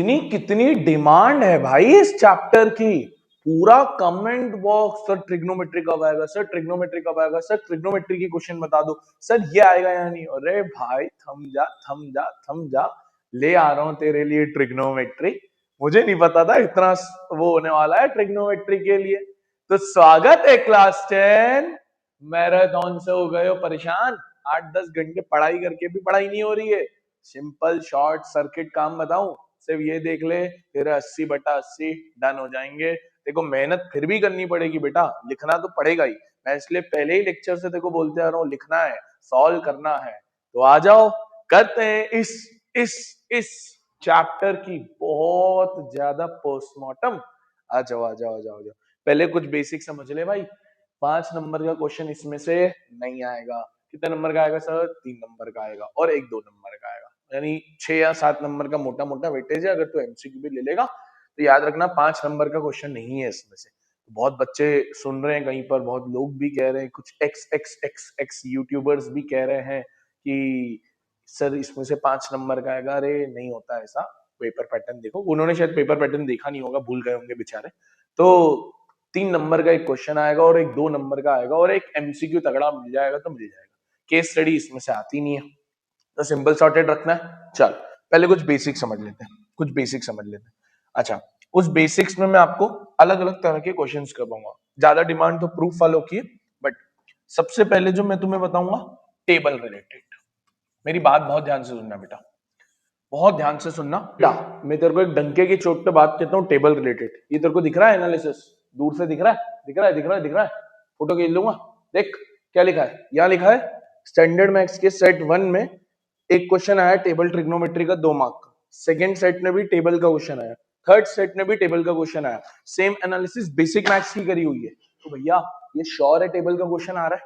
कितनी डिमांड है भाई इस चैप्टर की। पूरा कमेंट बॉक्स, सर ट्रिग्नोमेट्री कब आएगा, सर ट्रिग्नोमेट्री कब आएगा, सर ट्रिग्नोमेट्री की क्वेश्चन बता दो, सर ये आएगा या नहीं। अरे भाई थम जा थम जा थम जा, ले आ रहा हूं तेरे लिए ट्रिग्नोमेट्री। मुझे नहीं पता था इतना वो होने वाला है ट्रिग्नोमेट्री के लिए। तो स्वागत है क्लास 10। मैराथन से हो गए हो परेशान, 8-10 घंटे पढ़ाई करके भी पढ़ाई नहीं हो रही है। सिंपल शॉर्ट सर्किट काम बताऊं, सिर्फ ये देख ले, तेरे 80/80 डन हो जाएंगे। देखो मेहनत फिर भी करनी पड़ेगी बेटा, लिखना तो पड़ेगा ही। मैं इसलिए पहले ही लेक्चर से देखो बोलते आ रहा हूँ, लिखना है, सॉल्व करना है। तो आ जाओ, करते हैं इस चैप्टर की बहुत ज्यादा पोस्टमार्टम। आ जाओ आ जाओ आ जाओ आ जाओ। पहले कुछ बेसिक समझ ले भाई। 5 नंबर का क्वेश्चन इसमें से नहीं आएगा। कितने नंबर का आएगा सर? 3 नंबर का आएगा और 1-2 नंबर का आएगा, यानी 6 या 7 नंबर का मोटा मोटा वेटेज है। अगर तू एमसीक्यू भी ले लेगा तो याद रखना 5 नंबर का क्वेश्चन नहीं है इसमें से। बहुत बच्चे सुन रहे हैं कहीं पर, बहुत लोग भी कह रहे हैं, कुछ x x x x YouTubers भी कह रहे हैं कि सर इसमें से 5 नंबर का आएगा। अरे नहीं होता ऐसा। पेपर पैटर्न देखो, उन्होंने शायद पेपर पैटर्न देखा नहीं होगा, भूल गए होंगे बेचारे। तो 3 नंबर का एक क्वेश्चन आएगा और एक 2 नंबर का आएगा और एक एमसीक्यू तगड़ा मिल जाएगा तो मिल जाएगा। केस स्टडी इसमें से आती नहीं है, तो सिंपल सॉर्टेड रखना है। चल पहले कुछ बेसिक समझ लेते हैं, कुछ बेसिक समझ लेते हैं। अच्छा, उस बेसिक्स में मैं आपको अलग अलग तरह के क्वेश्चंस करवाऊंगा। ज्यादा डिमांड तो प्रूफ वालों की है, बट सबसे पहले जो मैं तुम्हें बताऊंगा टेबल रिलेटेड। मेरी बात बहुत ध्यान से सुनना बेटा, बहुत ध्यान से सुनना बेटा। मैं तेरे को एक डंके की चोट पे बात कहता हूँ टेबल रिलेटेड। ये तेरे को दिख रहा है एनालिसिस? दूर से दिख रहा है? दिख रहा है दिख रहा है दिख रहा है? फोटो खींच लूंगा, देख क्या लिखा है। यहाँ लिखा है स्टैंडर्ड मैथ्स के सेट 1 में एक क्वेश्चन आया टेबल ट्रिग्नोमेट्री का 2 मार्क का। सेकेंड सेट में भी टेबल का क्वेश्चन आया, थर्ड सेट में भी टेबल का क्वेश्चन आया। सेम एनालिसिस बेसिक मैथ्स की करी हुई है। तो भैया ये श्योर है टेबल का क्वेश्चन आ रहा है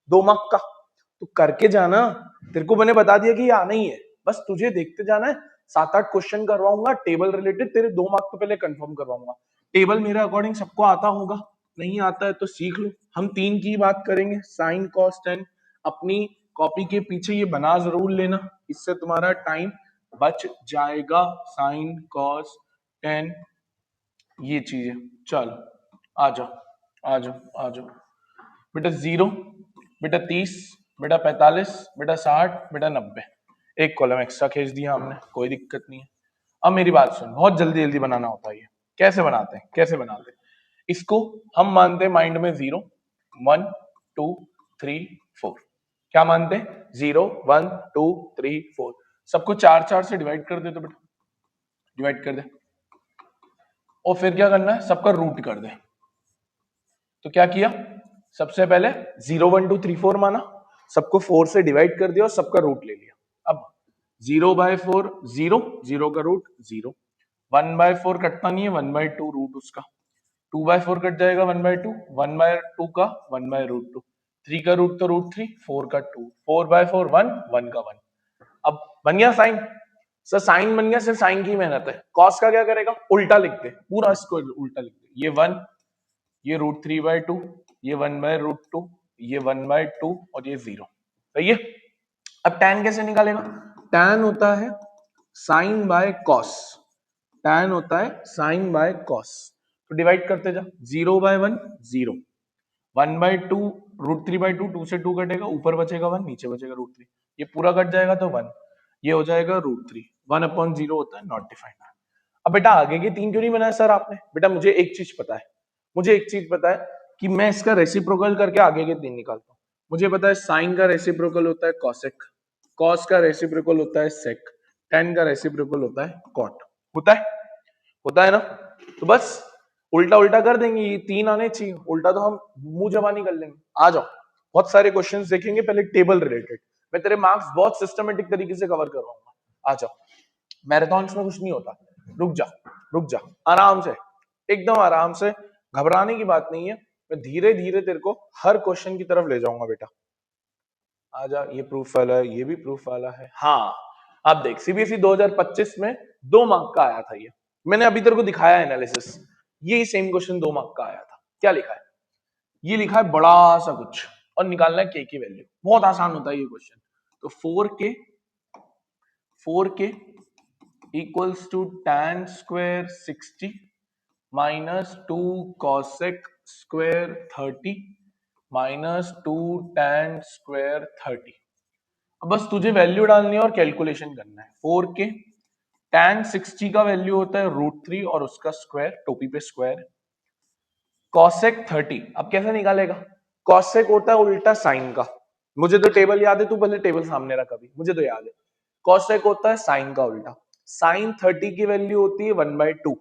2 मार्क का, तो करके जाना। तेरे को मैंने बता दिया कि ये आना ही है, बस तुझे देखते जाना है। 7-8 क्वेश्चन करवाऊंगा टेबल रिलेटेड, तेरे 2 मार्क तो पहले कंफर्म करवाऊंगा। टेबल मेरे अकॉर्डिंग सबको आता होगा, नहीं आता है तो सीख लो। हम 3 की बात करेंगे, साइन कॉस टेन। अपनी कॉपी के पीछे ये बना जरूर लेना, इससे तुम्हारा टाइम बच जाएगा। साइन कॉस टेन ये चीजें। चलो आ जाओ आ जाओ आ जाओ बेटा। 0, बेटा 30, बेटा 45, बेटा 60, बेटा 90। एक कॉलम एक्स्ट्रा खींच दिया हमने, कोई दिक्कत नहीं है। अब मेरी बात सुन, बहुत जल्दी जल्दी बनाना होता है ये। कैसे बनाते हैं, कैसे बनाते हैं इसको? हम मानते हैं माइंड में 0 1 2 3 4। क्या मानते हैं? 0 1 2 3 4। सबको 4-4 से डिवाइड कर दे तो बेटा, डिवाइड कर दे। और फिर क्या करना है? सबका रूट कर दे। तो क्या किया? सबसे पहले 0 1 2 3 4 माना, सबको 4 से डिवाइड कर दिया और सबका रूट ले लिया। अब 0/4 0, 0 का रूट 0। 1/4 कटता नहीं है, 1/2 रूट उसका। 2/4 कट जाएगा, 1/2, 1/2 का 1/√2। 3 का रूट तो √3, 4 का 2, 4/4 1, 1 का 1। अब बन गया साइन। सर साइन बन गया, सिर्फ साइन की मेहनत है। कॉस का क्या करेगा? उल्टा लिख दे, पूरा इसको उल्टा लिख दे। ये 1, ये √3/2, ये 1/√2, ये 1/2 और ये 0। सही है। अब tan कैसे निकालेगा? tan होता है साइन बाय कॉस, tan होता है साइन बाय कॉस। तो डिवाइड करते जा, 0/1 0, 1/2 √3/2, 2 से 2 कटेगा, ऊपर बचेगा 1, नीचे बचेगा √3। ये पूरा कट जाएगा तो 1, ये हो जाएगा √3। 1/0 होता है नॉट डिफाइंड। अब बेटा आगे के 3 क्यों नहीं बनाया सर आपने? बेटा मुझे एक चीज पता है, मुझे एक चीज पता है कि मैं इसका रेसिप्रोकल करके आगे के 3 निकालता हूँ। मुझे पता है साइन का रेसिप्रोकल होता है कॉसेक, कॉस का रेसिप्रोकल होता है सेक, tan का रेसिप्रोकल होता है कॉट। होता है ना? तो बस उल्टा उल्टा कर देंगे, ये 3 आने चाहिए, उल्टा तो हम मुंह जबानी कर लेंगे। आ जाओ, बहुत सारे क्वेश्चंस देखेंगे पहले टेबल रिलेटेड। मैं तेरे मार्क्स बहुत सिस्टमेटिक तरीके से कवर करवाऊंगा। आ जाओ, मैराथन में कुछ नहीं होता। रुक जा रुक जा, आराम से, एकदम आराम से, घबराने की बात नहीं है। मैं धीरे धीरे तेरे को हर क्वेश्चन की तरफ ले जाऊंगा बेटा। आजा, ये प्रूफ वाला है, ये भी प्रूफ वाला है। हाँ अब देख, सीबीएसई 2025 में 2 मार्क का आया था ये, मैंने अभी तेरे को दिखाया एनालिसिस। ये सेम क्वेश्चन 2 मार्क का आया था। क्या लिखा है? ये लिखा है बड़ा सा कुछ और निकालना है के की वैल्यू। बहुत आसान होता है ये क्वेश्चन। तो 4k equals to tan square 60 minus 2 cosec square 30 minus 2 tan square 30। अब बस तुझे वैल्यू डालनी है और कैलकुलेशन करना है। 4 के tan 60 का वैल्यू होता है √3 और उसका स्क्वायर, टोपी पे स्क्वायर। cosec 30 अब कैसे निकालेगा? cosec होता है उल्टा साइन का। मुझे तो टेबल याद है, तू पहले टेबल सामने रख, अभी मुझे तो याद है। cosec होता है साइन का उल्टा। साइन 30 की वैल्यू होती है 1/2।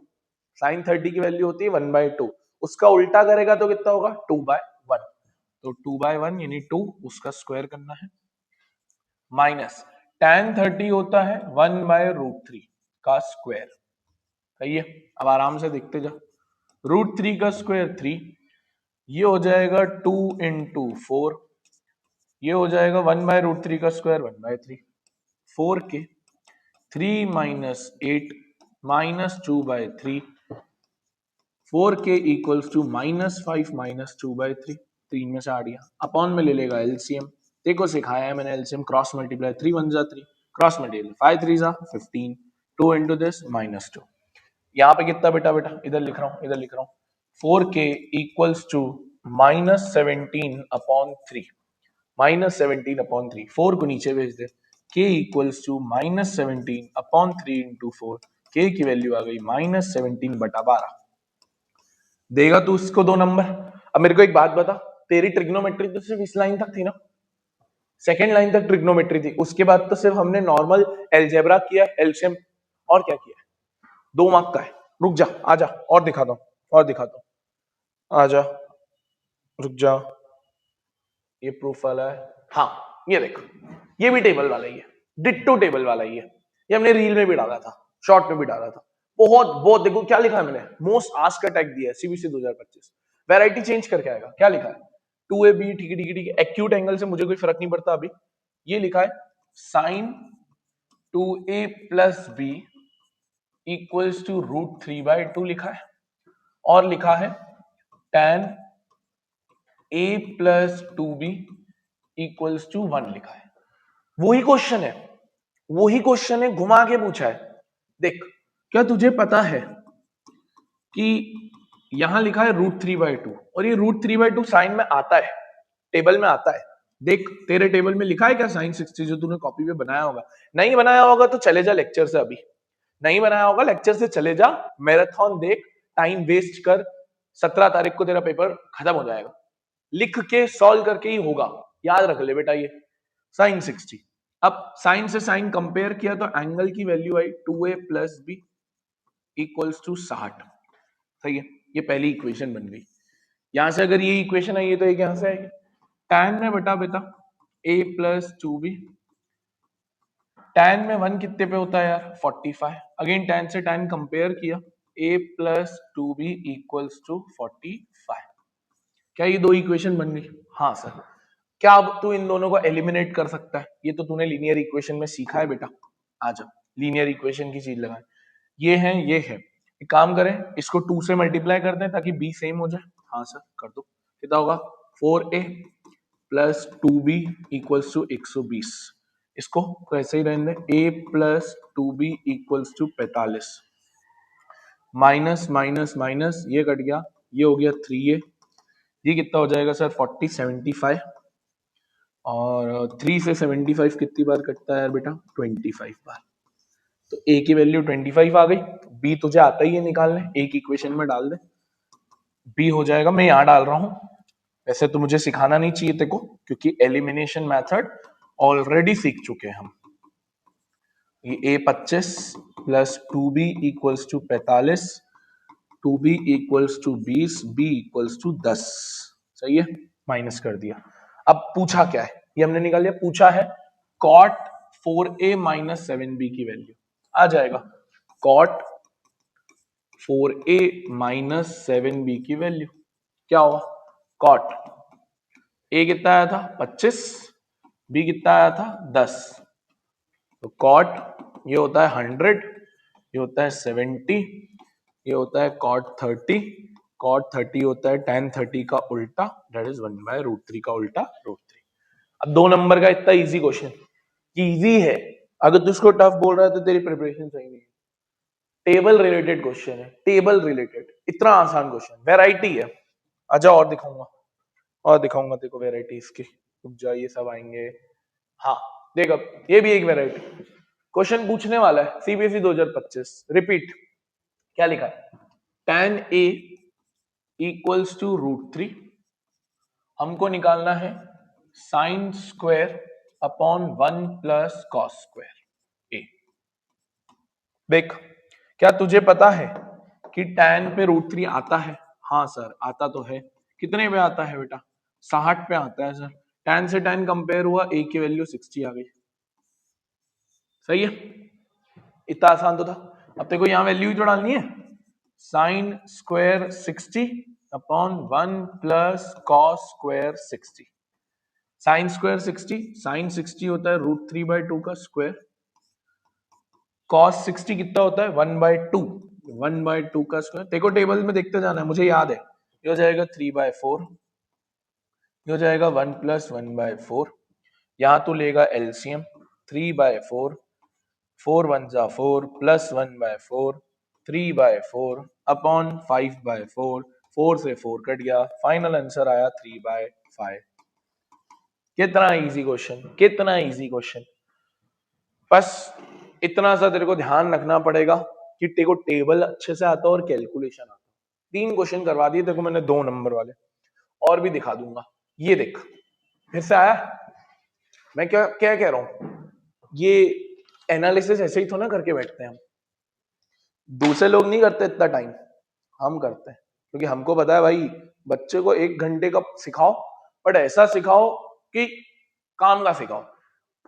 साइन 30 की वैल्यू होती है 1/2। उसका उल्टा करेगा तो कितना होगा? 2/1। तो 2/1 यानी 2, उसका स्क्वायर करना है। माइनस tan 30 होता है 1/√3 का स्क्वायर। सही है। अब आराम से देखते जा। √3 का स्क्वायर 3, ये हो जाएगा 2 × 4, ये हो जाएगा 1/√3 का स्क्वायर 1/3। 4 के 3 - 8 -2/3, 4 के इक्वल्स टू -5 -2/3। 3 में से 8 गया, अपॉन में ले लेगा एलसीएम। देखो सिखाया है मैंने LCM cross multiply. 3 × 1 = 3, cross multiply 5 × 3 = 15, 2 × this -2। यहाँ पे कितना बेटा इधर लिख रहा हूँ, इधर लिख रहा हूँ। 4 के इक्वल्स टू -17/3, -17/3। 4 को नीचे भेज दे। k equals to -17/3 × 4। k की वैल्यू आ गई -17/12। देगा तू इसको 2 नंबर। अब मेरे को एक बात बता, तेरी ट्रिग्नोमेट्री तो सिर्फ इस लाइन तक थी ना? सेकेंड लाइन तक ट्रिग्नोमेट्री थी, उसके बाद तो सिर्फ हमने नॉर्मल एलजेब्रा किया, एलसीएम और क्या किया? 2 मार्क का है। रुक जा, आजा और दिखाता हूँ, और दिखाता हूँ। आजा, रुक जा, ये प्रूफ वाला है। हाँ ये देख, ये भी टेबल वाला ही है, डिट्टो टेबल वाला ही है। ये हमने रील में भी डाला था, शॉर्ट में भी डाला था। बहुत बहुत देखो क्या लिखा है मैंने, मोस्ट आस्क्ड टैग दिया है सीबीसी 2025। वैरायटी चेंज करके आएगा। क्या लिखा है? 2ab, ठीक है ठीक है ठीक है। एक्यूट एंगल से मुझे कोई फर्क नहीं पड़ता अभी। ये लिखा है sign 2a + b equals to √3/2 लिखा है, और लिखा है tan a + 2b equals to 1 लिखा है। वही क्वेश्चन है, वही क्वेश्चन है, घुमा के पूछा है। देख, क्या तुझे पता है कि यहां लिखा है √3/2 और ये √3/2 साइन में आता है, टेबल में आता है। देख तेरे टेबल में लिखा है क्या साइन 60 जो तूने कॉपी पे बनाया होगा? नहीं बनाया होगा तो चले जा लेक्चर से, अभी नहीं बनाया होगा लेक्चर से चले जा, मैराथन देख, टाइम वेस्ट कर। 17 तारीख को तेरा पेपर खत्म हो जाएगा, लिख के सॉल्व करके ही होगा। याद रख ले बेटा, ये साइन 60। अब साइन से साइन कंपेयर किया तो एंगल की वैल्यू आई 2a + b इक्वल्स टू 60। सही है, ये पहली इक्वेशन बन गई। यहां से अगर ये इक्वेशन आई है तो ये यहां से आएगी tan में बेटा a + 2b। tan में 1 कितने पे होता है यार? 45। अगेन tan से tan कंपेयर किया, a + 2b इक्वल्स टू 45। क्या ये 2 इक्वेशन बन गई? हाँ सर। क्या अब तू इन दोनों को एलिमिनेट कर सकता है? ये तो तूने लीनियर इक्वेशन में सीखा है बेटा। आजा लीनियर इक्वेशन की चीज लगाए। ये है, ये है। एक काम करें, इसको 2 से मल्टीप्लाई कर दें ताकि b सेम हो जाए। हाँ सर कर दो। कितना होगा? 4a + 2b equals to 120। इसको तो ऐसे ही रहने दें, a + 2b equals to 45। Minus minus minus ये कट गया, ये हो गया 3a। ये कितना हो जाएगा सर? 40 75। और 3 से 75 कितनी बार कटता है यार बेटा? 25 बार। तो a की वैल्यू 25 आ गई। b तुझे आता ही है निकालने, एक इक्वेशन में डाल दे, b हो जाएगा। मैं यहां डाल रहा हूं, वैसे तो मुझे सिखाना नहीं चाहिए तेको, क्योंकि एलिमिनेशन मेथड ऑलरेडी सीख चुके हैं हम। ये a 25 + 2b equals to 45, 2b equals to 20, b equals to 10। सही है, माइनस कर दिया। अब पूछा क्या है, ये हमने निकाल लिया। पूछा है cot 4a - 7b की वैल्यू आ जाएगा। cot 4a - 7b की वैल्यू क्या होगा? cot a कितना आया था? 25, b कितना आया था? 10। तो cot ये होता है 100, ये होता है 70, ये होता है cot 30। cot 30 होता है tan 30 का उल्टा, दैट इज 1/√3 का उल्टा √3। अब 2 नंबर का इतना इजी क्वेश्चन, इजी है। अगर तू इसको टफ बोल रहा है तो तेरी प्रिपरेशन सही नहीं है। टेबल रिलेटेड क्वेश्चन है, टेबल रिलेटेड, इतना आसान क्वेश्चन, वैरायटी है। अच्छा और दिखाऊंगा, और दिखाऊंगा देखो वैरायटी इसकी, रुक जा, ये सब आएंगे। हाँ देख, अब ये भी एक वैरायटी क्वेश्चन पूछने वाला है सीबीएसई 2025। रिपीट, क्या लिखा है, tan a इक्वल्स टू √3, हमको निकालना है sine square upon 1 plus cos square A. देख, क्या तुझे पता है कि tan पे √3 आता है? हाँ सर आता तो है। कितने पे आता है बेटा? 60 पे आता है सर। tan से tan कंपेयर हुआ, a की वैल्यू 60 आ गई। सही है, इतना आसान तो था। अब देखो यहाँ वैल्यू जो डालनी है, sine square 60 upon 1 plus cos square 60। Sine square 60, sine 60 होता है √3/2 का स्क्वायर, कॉस 60 कितना होता है 1/2, 1/2 का स्क्वायर। देखो टेबल में देखते जाना है, मुझे याद है। ये हो जाएगा 3/4, ये हो जाएगा 1 प्लस 1/4। यहां तो लेगा एलसीएम, 3/4, 4 1 जा 4 प्लस 1/4, 3/4 अपॉन 5/4, 4 से 4 कट गया, फाइनल आंसर आया 3/5। कितना इजी क्वेश्चन, कितना इजी क्वेश्चन। बस इतना सा तेरे को ध्यान रखना पड़ेगा कि तेरे को टेबल अच्छे से आता और कैलकुलेशन आता। 3 क्वेश्चन करवा दिए तेरे को मैंने 2 नंबर वाले, और भी दिखा दूंगा। ये देख, फिर से आया। मैं क्या क्या कह रहा हूं, ये एनालिसिस ऐसे ही तो ना करके बैठते हैं हम, दूसरे लोग नहीं करते इतना टाइम, हम करते हैं। क्योंकि हमको पता है भाई, बच्चे को 1 घंटे का सिखाओ, बट ऐसा सिखाओ कि काम का सिखाओ।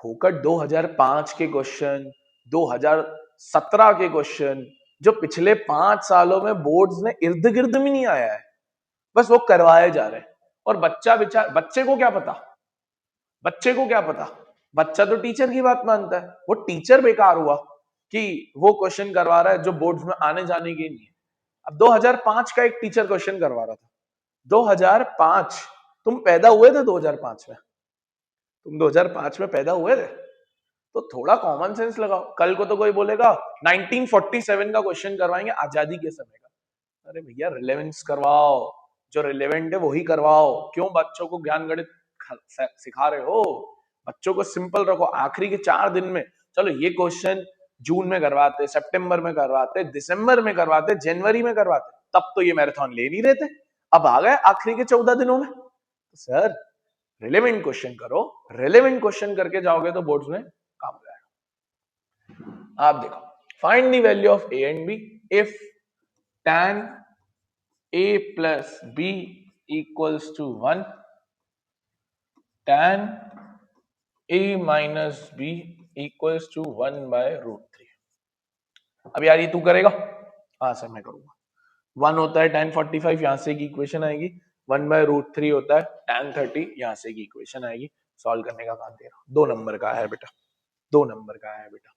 फोकट 2005 के क्वेश्चन, 2017 के क्वेश्चन, जो पिछले 5 सालों में बोर्ड्स ने इर्द गिर्द में नहीं आया है, बस वो करवाए जा रहे हैं। और बच्चे को क्या पता, बच्चे को क्या पता, बच्चा तो टीचर की बात मानता है। वो टीचर बेकार हुआ कि वो क्वेश्चन करवा रहा है जो बोर्ड्स में आने जाने के नहीं है। अब 2005 का एक टीचर क्वेश्चन करवा रहा था, 2005, तुम पैदा हुए थे 2005 में? तुम 2005 में पैदा हुए थे? तो थोड़ा कॉमन सेंस लगाओ। कल को तो कोई बोलेगा 1947 का क्वेश्चन करवाएंगे आजादी के समय का। अरे भैया रिलेवेंस करवाओ, जो रिलेवेंट है वही करवाओ। क्यों बच्चों को ज्ञान गणित सिखा रहे हो? बच्चों को सिंपल रखो। आखिरी के 4 दिन में, चलो ये क्वेश्चन जून में करवाते, सितंबर में करवाते, दिसंबर में करवाते, जनवरी में करवाते, तब तो ये मैराथन ले नहीं रहे थे। अब आ गए आखिरी के 14 दिनों में। सर रिलेवेंट क्वेश्चन करो, रिलेवेंट क्वेश्चन करके जाओगे तो बोर्ड्स में काम हो जाएगा। आप देखो, find the value of a and b if tan a plus b equals to 1, tan a minus b equals to 1/√3। अब यार ये तू करेगा? हाँ सर मैं करूंगा। 1 होता है tan 45, यहां से एक इक्वेशन आएगी। 1/√3 होता है tan 30, यहां से एक इक्वेशन आएगी। सॉल्व करने का काम तेरा। 2 नंबर का है बेटा, 2 नंबर का है बेटा।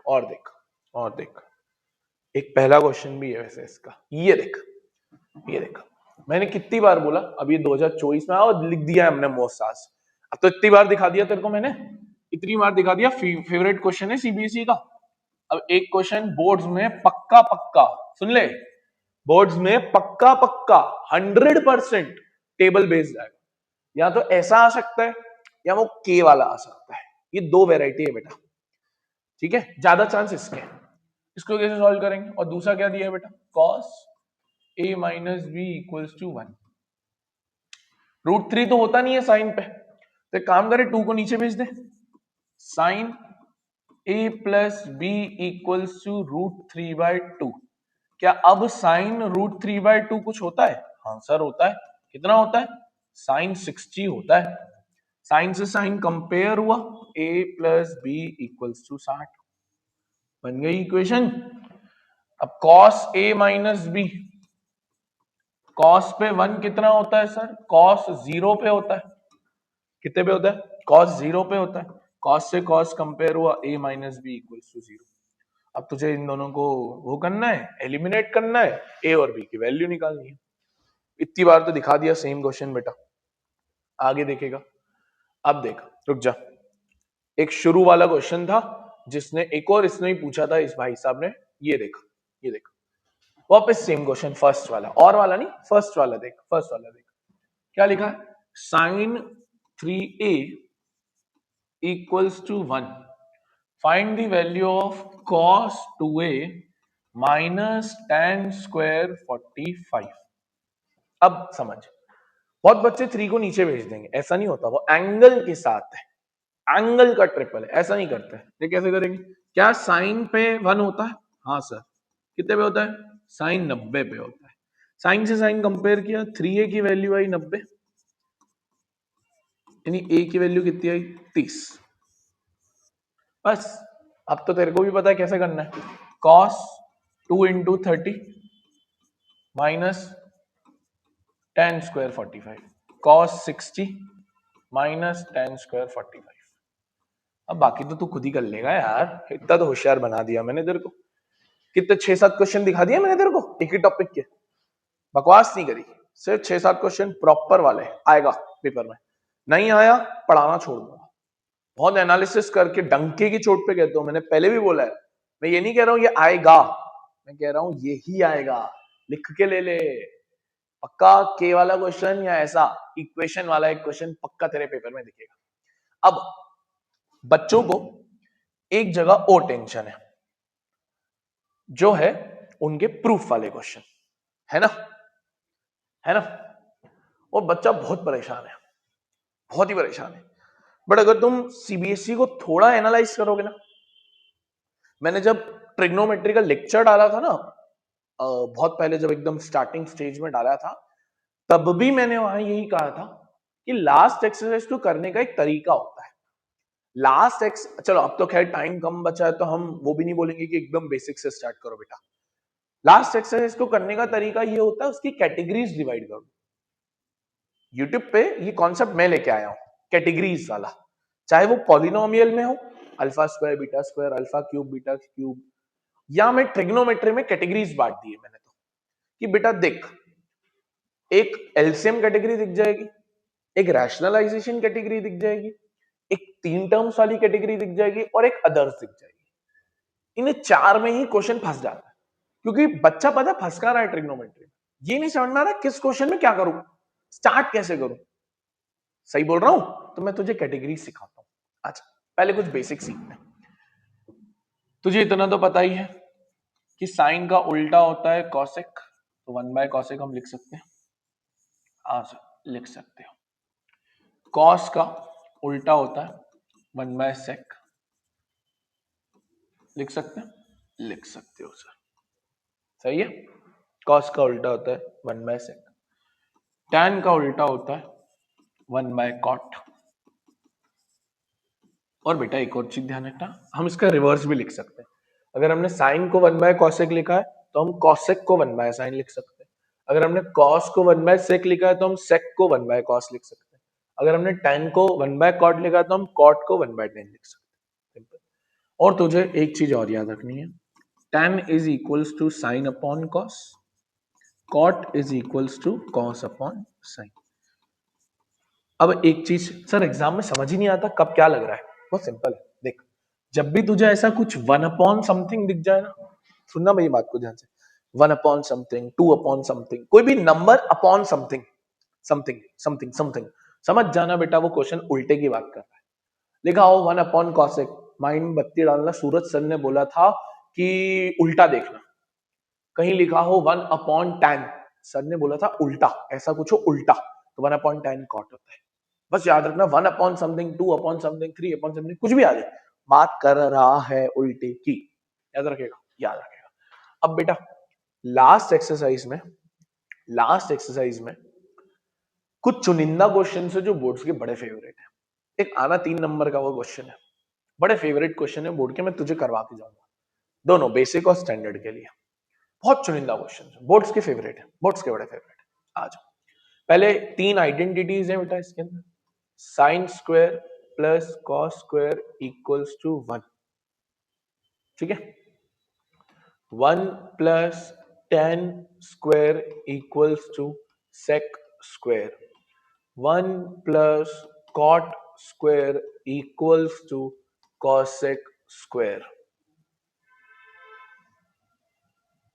और देख, और देख, एक पहला क्वेश्चन भी है वैसे इसका। ये देख, ये देख, मैंने कितनी बार बोला, अब ये 2024 में और लिख दिया हमने मोसास। अब तो इतनी बार दिखा दिया तेरे को मैंने, इतनी बार दिखा दिया। फेवरेट क्वेश्चन है सीबीएसई का। अब एक क्वेश्चन बोर्ड्स में पक्का पक्का, सुन ले, बोर्ड्स में पक्का पक्का 100% टेबल बेस्ड आएगा। या तो ऐसा आ सकता है या वो के वाला आ सकता है। ये 2 वैरायटी है बेटा, ठीक है, ज्यादा चांस इसके। इसको कैसे सॉल्व करेंगे? और दूसरा क्या दिया है बेटा, cos a minus b equals to 1। √3 तो होता नहीं है साइन पे, तो एक काम करे 2 को नीचे भेज दे। Sine a plus B equals to √3/2। क्या अब साइन √3/2 कुछ होता है? हाँ सर होता है। कितना होता है? साइन 60 होता है। साइन से साइन कंपेयर हुआ, a plus B equals to 60। बन गई इक्वेशन। अब cos a minus b, cos पे 1 कितना होता है सर? cos 0 पे होता है। कितने पे होता है? cos 0 पे होता है। cos से cos कंपेयर हुआ, a minus b equals to 0। अब तुझे इन दोनों को वो करना है, एलिमिनेट करना है, a और b की वैल्यू निकालनी है। इतनी बार तो दिखा दिया सेम क्वेश्चन बेटा, आगे देखेगा। अब देख, रुक जा, एक शुरू वाला क्वेश्चन था जिसने एक और इसने ही पूछा था इस भाई साहब ने। ये देख, ये देख, वापस सेम क्वेश्चन, फर्स्ट वाला, और वाला नहीं, फर्स्ट वाला देख, फर्स्ट वाला देख क्या लिखा है, sine 3a equals to 1, find the value of cos 2a minus tan square 45। अब समझ, बहुत बच्चे 3 को नीचे भेज देंगे, ऐसा नहीं होता, वो एंगल के साथ है, एंगल का ट्रिपल है, ऐसा नहीं करते हैं। ये कैसे करेंगे, क्या साइन पे 1 होता है, हाँ सर, कितने पे होता है, साइन 90 पे होता है, साइन से साइन कंपेयर किया, 3a की वैल्यू आई 90, यानी a की वैल्यू कितनी आई 30। बस, अब तो तेरे को भी पता है कैसे करना है, cos 2 into 30 minus tan square 45, cos 60 minus tan square 45। अब बाकी तो तू खुद ही कर लेगा यार, इतना तो होशियार बना दिया मैंने तेरे को, कितने 6-7 क्वेश्चन दिखा दिए मैंने तेरे को एक ही टॉपिक के, बकवास नहीं करी, सिर्फ 6-7 क्वेश्चन प्रॉपर वाले आएगा पेपर में, नहीं आया पढ़ाना छोड़ दूंगा। बहुत एनालिसिस करके डंके की चोट पे कहता हूं, मैंने पहले भी बोला है, मैं ये नहीं कह रहा हूं ये आएगा, मैं कह रहा हूं ये ही आएगा, लिख के ले ले, पक्का के वाला क्वेश्चन या ऐसा इक्वेशन वाला एक क्वेश्चन पक्का तेरे पेपर में दिखेगा। अब बच्चों को एक जगह और टेंशन है, जो है उनके प्रूफ वाले क्वेश्चन, है ना, है ना, और बच्चा बहुत परेशान है, बहुत ही परेशान है। बट अगर तुम सीबीएसई को थोड़ा एनालाइज करोगे ना, मैंने जब ट्रिग्नोमेट्री का लेक्चर डाला था ना, बहुत पहले जब एकदम स्टार्टिंग स्टेज में डाला था, तब भी मैंने वहां यही कहा था कि लास्ट एक्सरसाइज को करने का एक तरीका होता है, लास्ट एक्स, चलो अब तो खैर टाइम कम बचा है तो हम वो भी नहीं बोलेंगे कि एकदम बेसिक से स्टार्ट करो बेटा, लास्ट एक्सरसाइज को करने का तरीका ये होता है उसकी कैटेगरीज डिवाइड करो। यूट्यूब पे ये कॉन्सेप्ट मैं लेके आया हूं, कैटेगरीज वाला, चाहे वो पॉलिनोमियल में हो, alpha square beta square alpha cube beta cube, या मैं ट्रिग्नोमेट्री में कैटेगरीज बांट दी है मैंने, तो कि बेटा देख, एक एलसीएम कैटेगरी दिख जाएगी, एक रैशनलाइजेशन कैटेगरी दिख जाएगी, एक 3 टर्म्स वाली कैटेगरी दिख जाएगी और एक अदर्स दिख जाएगी। इन 4 में ही क्वेश्चन फंस जाता है, क्योंकि बच्चा पता फंस रहा है ट्रिग्नोमेट्री, ये नहीं समझ में आ रहा किस क्वेश्चन में क्या करूं, स्टार्ट कैसे करूं। सही बोल रहा हूं, तो मैं तुझे कैटेगरी सिखाता हूं। अच्छा, पहले कुछ बेसिक सीखते हैं। तुझे इतना तो पता ही है कि साइन का उल्टा होता है कॉसेक, तो 1 बाय कॉसेक हम लिख सकते हैं, हाँ सर लिख सकते हो। कॉस का उल्टा होता है 1 बाय सेक, लिख सकते हैं, लिख सकते हो सर, सही है। कॉस का उल्टा होता है 1 बाय सेक, टैन का उल्टा होता है 1 बाय कॉट, और बेटा एक और चीज ध्यान रखना, हम इसका रिवर्स भी लिख सकते हैं। अगर हमने साइन को 1 बाय कॉसेक लिखा है तो हम कॉसेक को 1 बाय साइन लिख सकते हैं। अगर हमने कॉस को 1 बाय सेक लिखा है तो हम सेक को 1 बाय कॉस लिख सकते हैं। अगर हमने टैन को 1 बाय कॉट लिखा है तो हम कॉट को 1 बाय टैन लिख सकते हैं। और तुझे एक चीज और याद रखनी है, tan is equals to sine upon cos, cot is equals to cos upon sine. अब एक चीज सर एग्जाम में समझ ही नहीं आता कब क्या लग रहा है, बहुत सिंपल है, देख, जब भी तुझे ऐसा कुछ 1 अपॉन समथिंग दिख जाए ना, सुनना मेरी बात को ध्यान से, 1 अपॉन समथिंग, 2 अपॉन समथिंग, कोई भी number upon something, something something something, समझ जाना बेटा वो क्वेश्चन उल्टे की बात कर रहा है। लिखा हो 1 अपॉन कॉसेक, माइंड में बत्ती डालना, सूरज सर ने बोला था कि उल्टा देखना। कहीं लिखा हो 1 अपॉन टैन, सर ने बोला था उल्टा, ऐसा कुछ हो उल्टा, तो 1 अपॉन टैन कॉट होता है। बस याद रखना 1 upon something, 2 upon something, 3 upon something, कुछ भी आ जाए, बात कर रहा है उल्टे की, याद रखेगा, याद रखेगा। अब बेटा लास्ट एक्सरसाइज में, लास्ट एक्सरसाइज में कुछ चुनिंदा क्वेश्चन है जो बोर्ड्स के बड़े फेवरेट है। एक आना 3 नंबर का वो क्वेश्चन है, बड़े फेवरेट क्वेश्चन है बोर्ड के, मैं तुझे करवा के जाऊंगा, दोनों बेसिक और स्टैंडर्ड के लिए। बहुत चुनिंदा क्वेश्चन है, बोर्ड्स के फेवरेट है, बोर्ड्स के बड़े फेवरेट है। आ जाओ, पहले 3 आइडेंटिटीज है बेटा इसके अंदर, sine square plus cos square equals to 1, ठीक है, 1 plus tan square equals to sec square, 1 plus cot square equals to cosec square,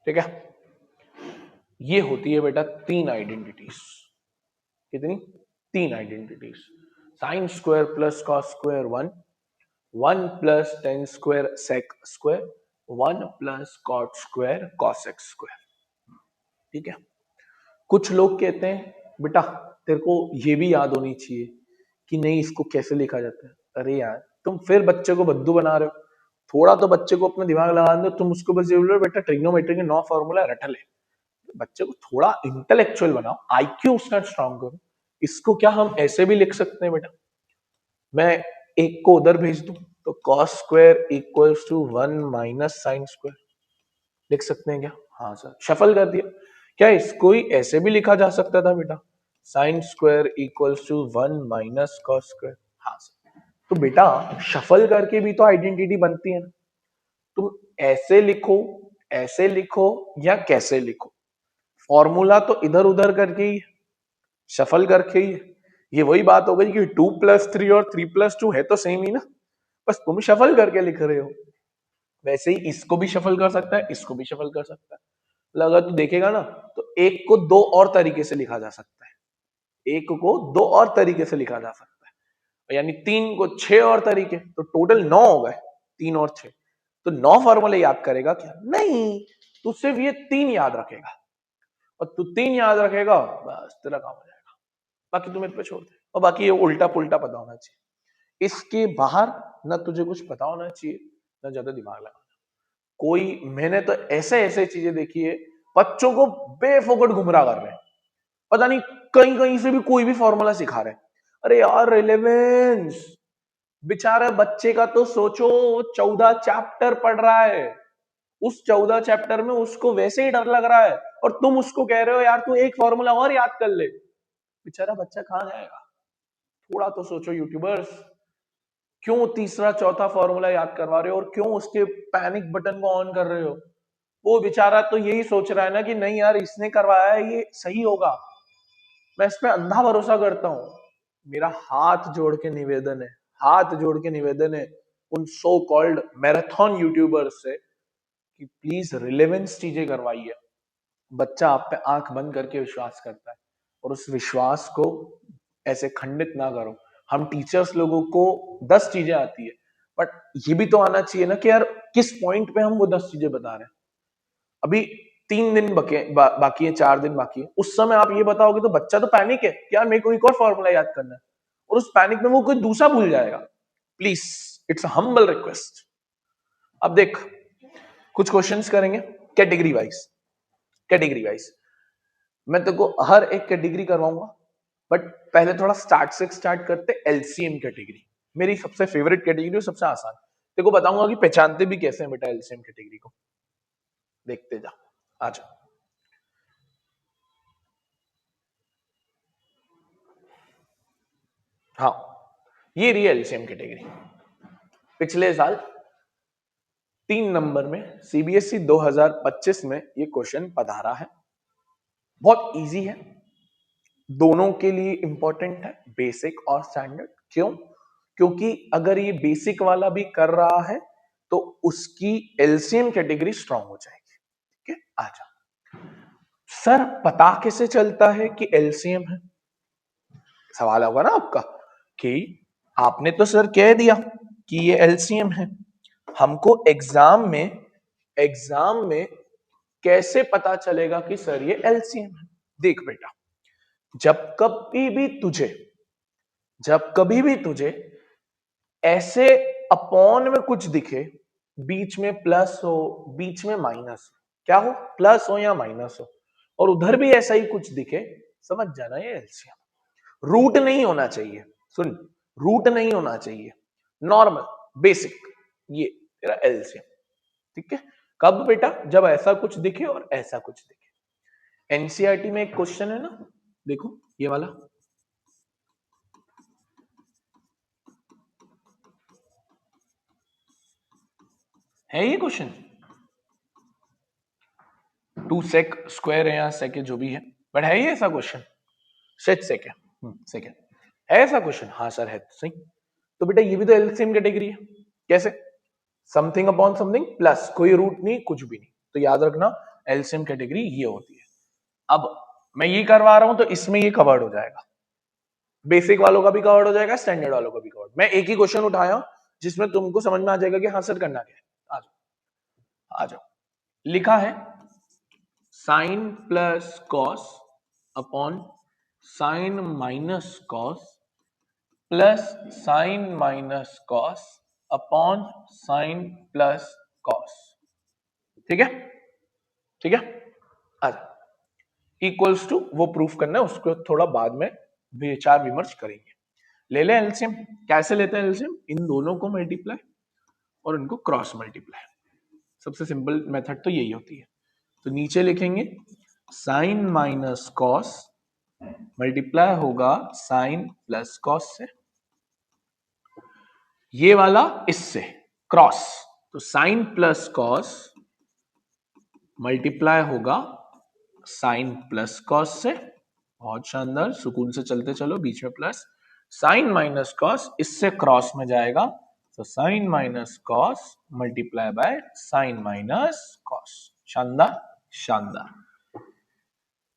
ठीक है, ये होती है बेटा 3 आइडेंटिटीज। कितनी? 3 identities. Sine square plus cos square 1, 1 plus ten square sec square, 1 plus cot square cosec square. ठीक है, कुछ लोग कहते हैं बेटा तेरे को ये भी याद होनी चाहिए कि नहीं इसको कैसे लिखा जाता है। अरे यार तुम फिर बच्चे को बद्दू बना रहे हो। थोड़ा तो बच्चे को अपना दिमाग लगा दो। तुम उसको बस ये बोलो बेटा ट्रिग्नोमेट्री के 9 फॉर्मूला रट ले। बच्चे को थोड़ा इंटेलेक्चुअल बनाओ, आईक्यू उसका स्ट्रांग करो। इसको क्या हम ऐसे भी लिख सकते हैं बेटा, मैं एक को उधर भेज दूं तो cos square equals to 1 minus sine square लिख सकते हैं क्या? हाँ सर, शफल कर दिया। क्या इसको ही ऐसे भी लिखा जा सकता था बेटा, sine square equals to 1 minus cos square? हाँ सर। तो बेटा शफल करके भी तो आइडेंटिटी बनती है ना। तुम ऐसे लिखो या कैसे लिखो, फॉर्मूला तो इधर उधर करके ही, शफल करके ही। ये वही बात हो गई कि 2+3 और 3+2 है तो सेम ही ना, बस तुम शफल करके लिख रहे हो। वैसे ही इसको भी शफल कर सकता है, इसको भी शफल कर सकता है। अगर तू देखेगा ना तो एक को दो और तरीके से लिखा जा सकता है, एक को दो और तरीके से लिखा जा सकता है, यानी 3 को 6 और तरीके, तो टोटल 9 हो गए। 3 और 6 तो 9 फॉर्मूले याद करेगा क्या? नहीं, तू सिर्फ ये 3 याद रखेगा, और तू 3 याद रखेगा बस तेरा काम हो जाएगा। बाकी तू मेरे पे छोड़ दे, और बाकी ये उल्टा पुल्टा पता होना चाहिए। इसके बाहर ना तुझे कुछ पता होना चाहिए, ना ज्यादा दिमाग लगाना। कोई, मैंने तो ऐसे ऐसे चीजें देखी है, बच्चों को बेफोकट गुमराह कर रहे हैं, पता नहीं कहीं कहीं से भी कोई भी फॉर्मूला सिखा रहे हैं। अरे यार रिलेवेंस, बेचारा बच्चे का तो सोचो, 14 चैप्टर पढ़ रहा है, उस 14 चैप्टर में उसको वैसे ही डर लग रहा है, और तुम उसको कह रहे हो यार तू एक फॉर्मूला और याद कर ले। बेचारा बच्चा कहां जाएगा? थोड़ा तो सोचो यूट्यूबर्स, क्यों तीसरा चौथा फॉर्मूला याद करवा रहे हो, और क्यों उसके पैनिक बटन को ऑन कर रहे हो? वो बेचारा तो यही सोच रहा है ना कि नहीं यार इसने करवाया है ये सही होगा। मैं इस पे अंधा भरोसा करता हूँ। मेरा हाथ जोड़ के निवेदन है, हाथ जोड़ के निवेदन है उन सो कॉल्ड मैराथन यूट्यूबर्स से कि प्लीज रिलेवेंस चीजें करवाइए। बच्चा आप पे आंख बंद करके विश्वास करता है, और उस विश्वास को ऐसे खंडित ना करो। हम टीचर्स लोगों को 10 चीजें आती है, बट ये भी तो आना चाहिए ना कि यार किस पॉइंट पे हम वो 10 चीजें बता रहे हैं। अभी 3 दिन बाकी है, 4 दिन बाकी है, उस समय आप ये बताओगे तो बच्चा तो पैनिक है कि यार मेरे को एक और फॉर्मूला याद करना है, और उस पैनिक में वो कोई दूसरा भूल जाएगा। Please, it's a humble request. अब देख, कुछ क्वेश्चंस करेंगे कैटेगरी वाइज। कैटेगरी वाइज मैं तेरे को हर एक कैटेगरी करवाऊंगा, बट पहले थोड़ा स्टार्ट से स्टार्ट करते। एलसीएम कैटेगरी मेरी सबसे फेवरेट कैटेगरी है, सबसे आसान। तेरे को बताऊंगा कि पहचानते भी कैसे हैं बेटा एलसीएम कैटेगरी को। देखते जा, आजा। हाँ, ये रही एलसीएम कैटेगरी। पिछले साल 3 नंबर में सीबीएसई 2025 में ये क्वेश्चन पधारा है। बहुत इजी है, दोनों के लिए इंपॉर्टेंट है, बेसिक और स्टैंडर्ड। क्यों? क्योंकि अगर ये बेसिक वाला भी कर रहा है तो उसकी एलसीएम कैटेगरी स्ट्रांग हो जाएगी। ठीक है, आजा। सर पता कैसे चलता है कि एलसीएम है? सवाल होगा ना आपका कि आपने तो सर कह दिया कि ये एलसीएम है, हमको एग्जाम में कैसे पता चलेगा कि सर ये एलसीएम है? देख बेटा, जब कभी भी तुझे ऐसे अपॉन में कुछ दिखे, बीच में प्लस हो बीच में माइनस हो, क्या हो, प्लस हो या माइनस हो, और उधर भी ऐसा ही कुछ दिखे, समझ जाना ये एलसीएम। रूट नहीं होना चाहिए, सुन, रूट नहीं होना चाहिए, नॉर्मल बेसिक, ये तेरा एलसीएम। ठीक है, कब बेटा? जब ऐसा कुछ दिखे और ऐसा कुछ दिखे। एनसीईआरटी में एक क्वेश्चन है ना, देखो ये वाला, है ये क्वेश्चन, 2 सेक स्क्वायर है या सेक जो भी है, बट है ये ऐसा क्वेश्चन? सेक सेक है, सेक है ऐसा क्वेश्चन? हाँ सर है, सही। तो बेटा ये भी तो एलसीएम कैटेगरी है। कैसे? समथिंग अपॉन समथिंग प्लस, कोई रूट नहीं कुछ भी नहीं। तो याद रखना एलसीएम कैटेगरी ये होती है। अब मैं ये करवा रहा हूं तो इसमें ये कवर्ड हो जाएगा, बेसिक वालों का भी कवर्ड हो जाएगा, स्टैंडर्ड वालों का भी कवर्ड। मैं एक ही क्वेश्चन उठाया जिसमें तुमको समझ में आ जाएगा कि हाँ सर करना क्या है। आ जाओ आ जाओ। लिखा है sine plus cos upon sine minus cos plus sine minus cos upon sine plus cos. ठीक है, ठीक है। अच्छा, इक्वल्स टू वो प्रूफ करना है, उसको थोड़ा बाद में विचार विमर्श करेंगे। ले ले एलसीएम। कैसे लेते हैं एलसीएम? इन दोनों को मल्टीप्लाई और इनको क्रॉस मल्टीप्लाई। सबसे सिंपल मेथड तो यही होती है। तो नीचे लिखेंगे साइन माइनस कॉस मल्टीप्लाई होगा साइन प्लस कॉस से, ये वाला इससे क्रॉस, तो साइन प्लस कॉस मल्टीप्लाई होगा साइन प्लस कॉस से। बहुत शानदार, सुकून से चलते चलो, बीच में प्लस। साइन माइनस कॉस इससे क्रॉस में जाएगा, तो sine minus cos multiply by sine minus cos. शानदार शानदार।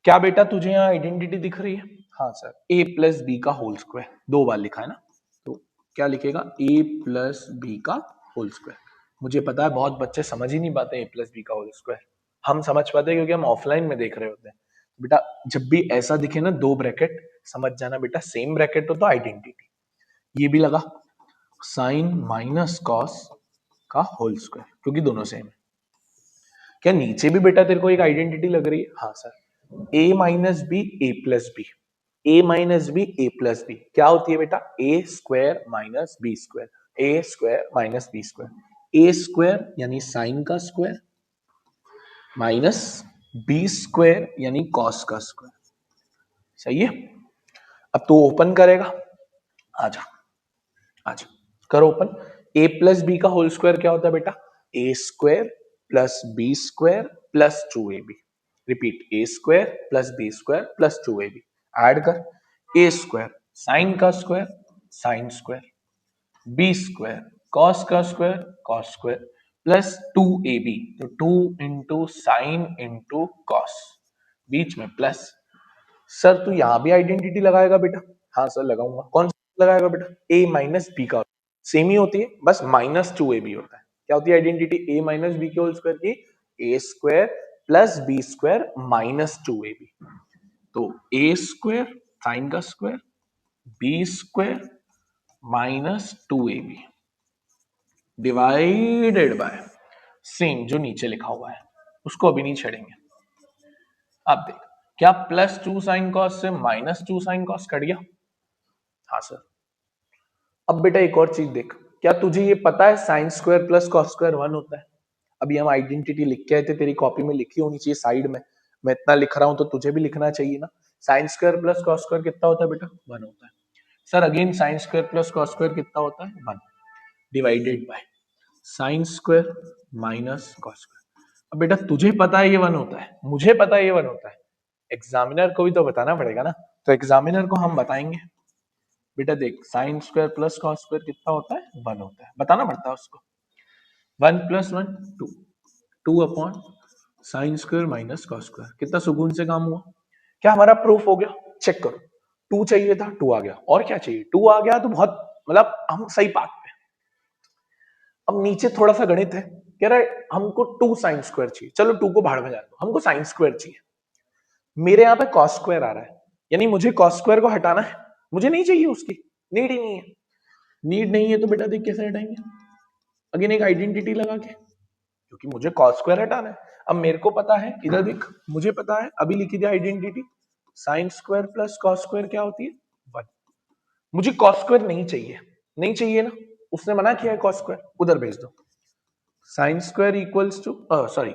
क्या बेटा तुझे यहाँ आइडेंटिटी दिख रही है? हाँ सर, a प्लस बी का होल स्क्वायर, दो बार लिखा है ना, तो क्या लिखेगा? a प्लस बी का होल स्क्वायर। मुझे पता है बहुत बच्चे समझ ही नहीं पाते a प्लस बी का होल स्क्वायर, हम समझ पाते हैं क्योंकि हम ऑफलाइन में देख रहे होते हैं। बेटा जब भी ऐसा दिखे ना दो ब्रैकेट, समझ जाना बेटा सेम ब्रैकेट हो तो आइडेंटिटी। ये भी लगा साइन माइनस कॉस का होल स्क्वायर, क्योंकि दोनों सेम है। क्या नीचे भी बेटा तेरे को एक आइडेंटिटी लग रही है? हाँ sir, a minus B A plus B, A minus B A plus B क्या होती है बेटा? A square minus B square, A square minus B square. A square यानी साइन का स्क्वायर माइनस बी स्क्वायर यानी कॉस का square. सही है। अब तो ओपन करेगा, आजा आजा करो ओपन। ए प्लस बी का होल स्क्वायर क्या होता है बेटा? A square plus B square plus 2ab। Repeat, A square plus B square plus 2ab। Add कर, ए स्क्वायर साइन का square sine square, B square cos का square cos square plus 2ab, तो 2 into sine into cos, बीच में plus. Sir तू यहां भी identity लगाएगा बेटा? हाँ सर लगाऊंगा। कौन सा लगाएगा बेटा? a माइनस बी का, सेम ही होती है, बस माइनस 2ab होता है। क्या होती है आइडेंटिटी? a माइनस बी के होल स्क्वायर की, a square plus B square minus 2ab। तो a स्क्वायर साइन का square B square minus 2ab divided by same जो नीचे लिखा हुआ है, उसको अभी नहीं छेड़ेंगे। अब देख, क्या प्लस 2 साइन कॉस से माइनस 2 साइन कॉस कट गया? हाँ सर। अब बेटा एक और चीज देख, क्या तुझे ये पता है sine square plus cos square 1 होता है? अभी हम आइडेंटिटी लिख के आए थे, तेरी कॉपी में लिखी होनी चाहिए साइड में। मैं इतना लिख रहा हूं तो तुझे भी लिखना चाहिए ना। Sign square plus cos square कितना होता है बेटा? 1 होता है। Sir again sine square plus cos square कितना होता है? 1 divided by sine square minus cos square. अब बेटा तुझे पता है ये 1 होता है, मुझे पता है ये 1 होता है, एग्जामिनर को भी तो बताना पड़ेगा ना। तो एग्जामिनर को हम बताएंगे, बेटा देख sine square plus cos square कितना होता है? 1 होता है, बताना पड़ता है उसको। 1 plus 1 2, 2 upon sine square minus cos square. कितना सुकून से काम हुआ। क्या हमारा प्रूफ हो गया? चेक करो, 2 चाहिए था 2 आ गया, और क्या चाहिए? 2 आ गया तो बहुत, मतलब हम सही पाथ पे। अब नीचे थोड़ा सा गणित है, कह रहा है हमको 2 साइन स्क्वायर चाहिए, चलो 2 को भाड़ में जाने दो, हमको साइन स्क्वायर चाहिए। मेरे यहाँ पे कॉस स्क्वायर आ रहा है, यानी मुझे कॉस स्क्वायर को हटाना है, मुझे नहीं चाहिए, उसकी नीड ही नहीं है। नीड नहीं है तो बेटा देख कैसे हटाएंगे? अगेन एक आइडेंटिटी लगा के, क्योंकि मुझे कॉस स्क्वायर हटाना है। अब मेरे को पता है, इधर देख, मुझे पता है, अभी लिखी थी identity, sign square plus cos square क्या होती है? 1। मुझे कॉस स्क्वायर नहीं चाहिए, नहीं चाहिए ना, उसने मना किया है कॉस स्क्वायर, उधर भेज दो। Sine square equals to, sorry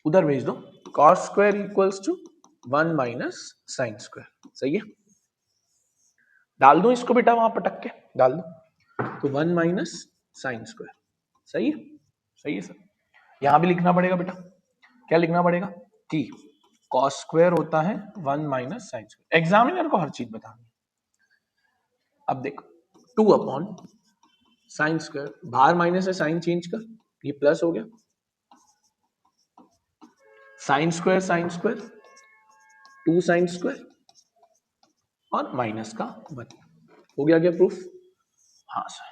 उधर भेज दो, cos square equals to 1 minus sine square. सही है, डाल दो इसको बेटा, वहां पटक के डाल दो, तो 1 माइनस साइन स्क्वायर। सही है, सही है सर। यहां भी लिखना पड़ेगा बेटा, क्या लिखना पड़ेगा? कि कॉस स्क्वायर होता है 1 माइनस साइन स्क्वायर। एग्जामिनर को हर चीज बतानी। अब देख 2 अपॉन साइन स्क्वायर, बाहर माइनस है, साइन चेंज कर, ये प्लस हो गया, साइन स्क्वायर 2 साइन स्क्वायर और माइनस का 1। हो गया क्या प्रूफ? हाँ सर,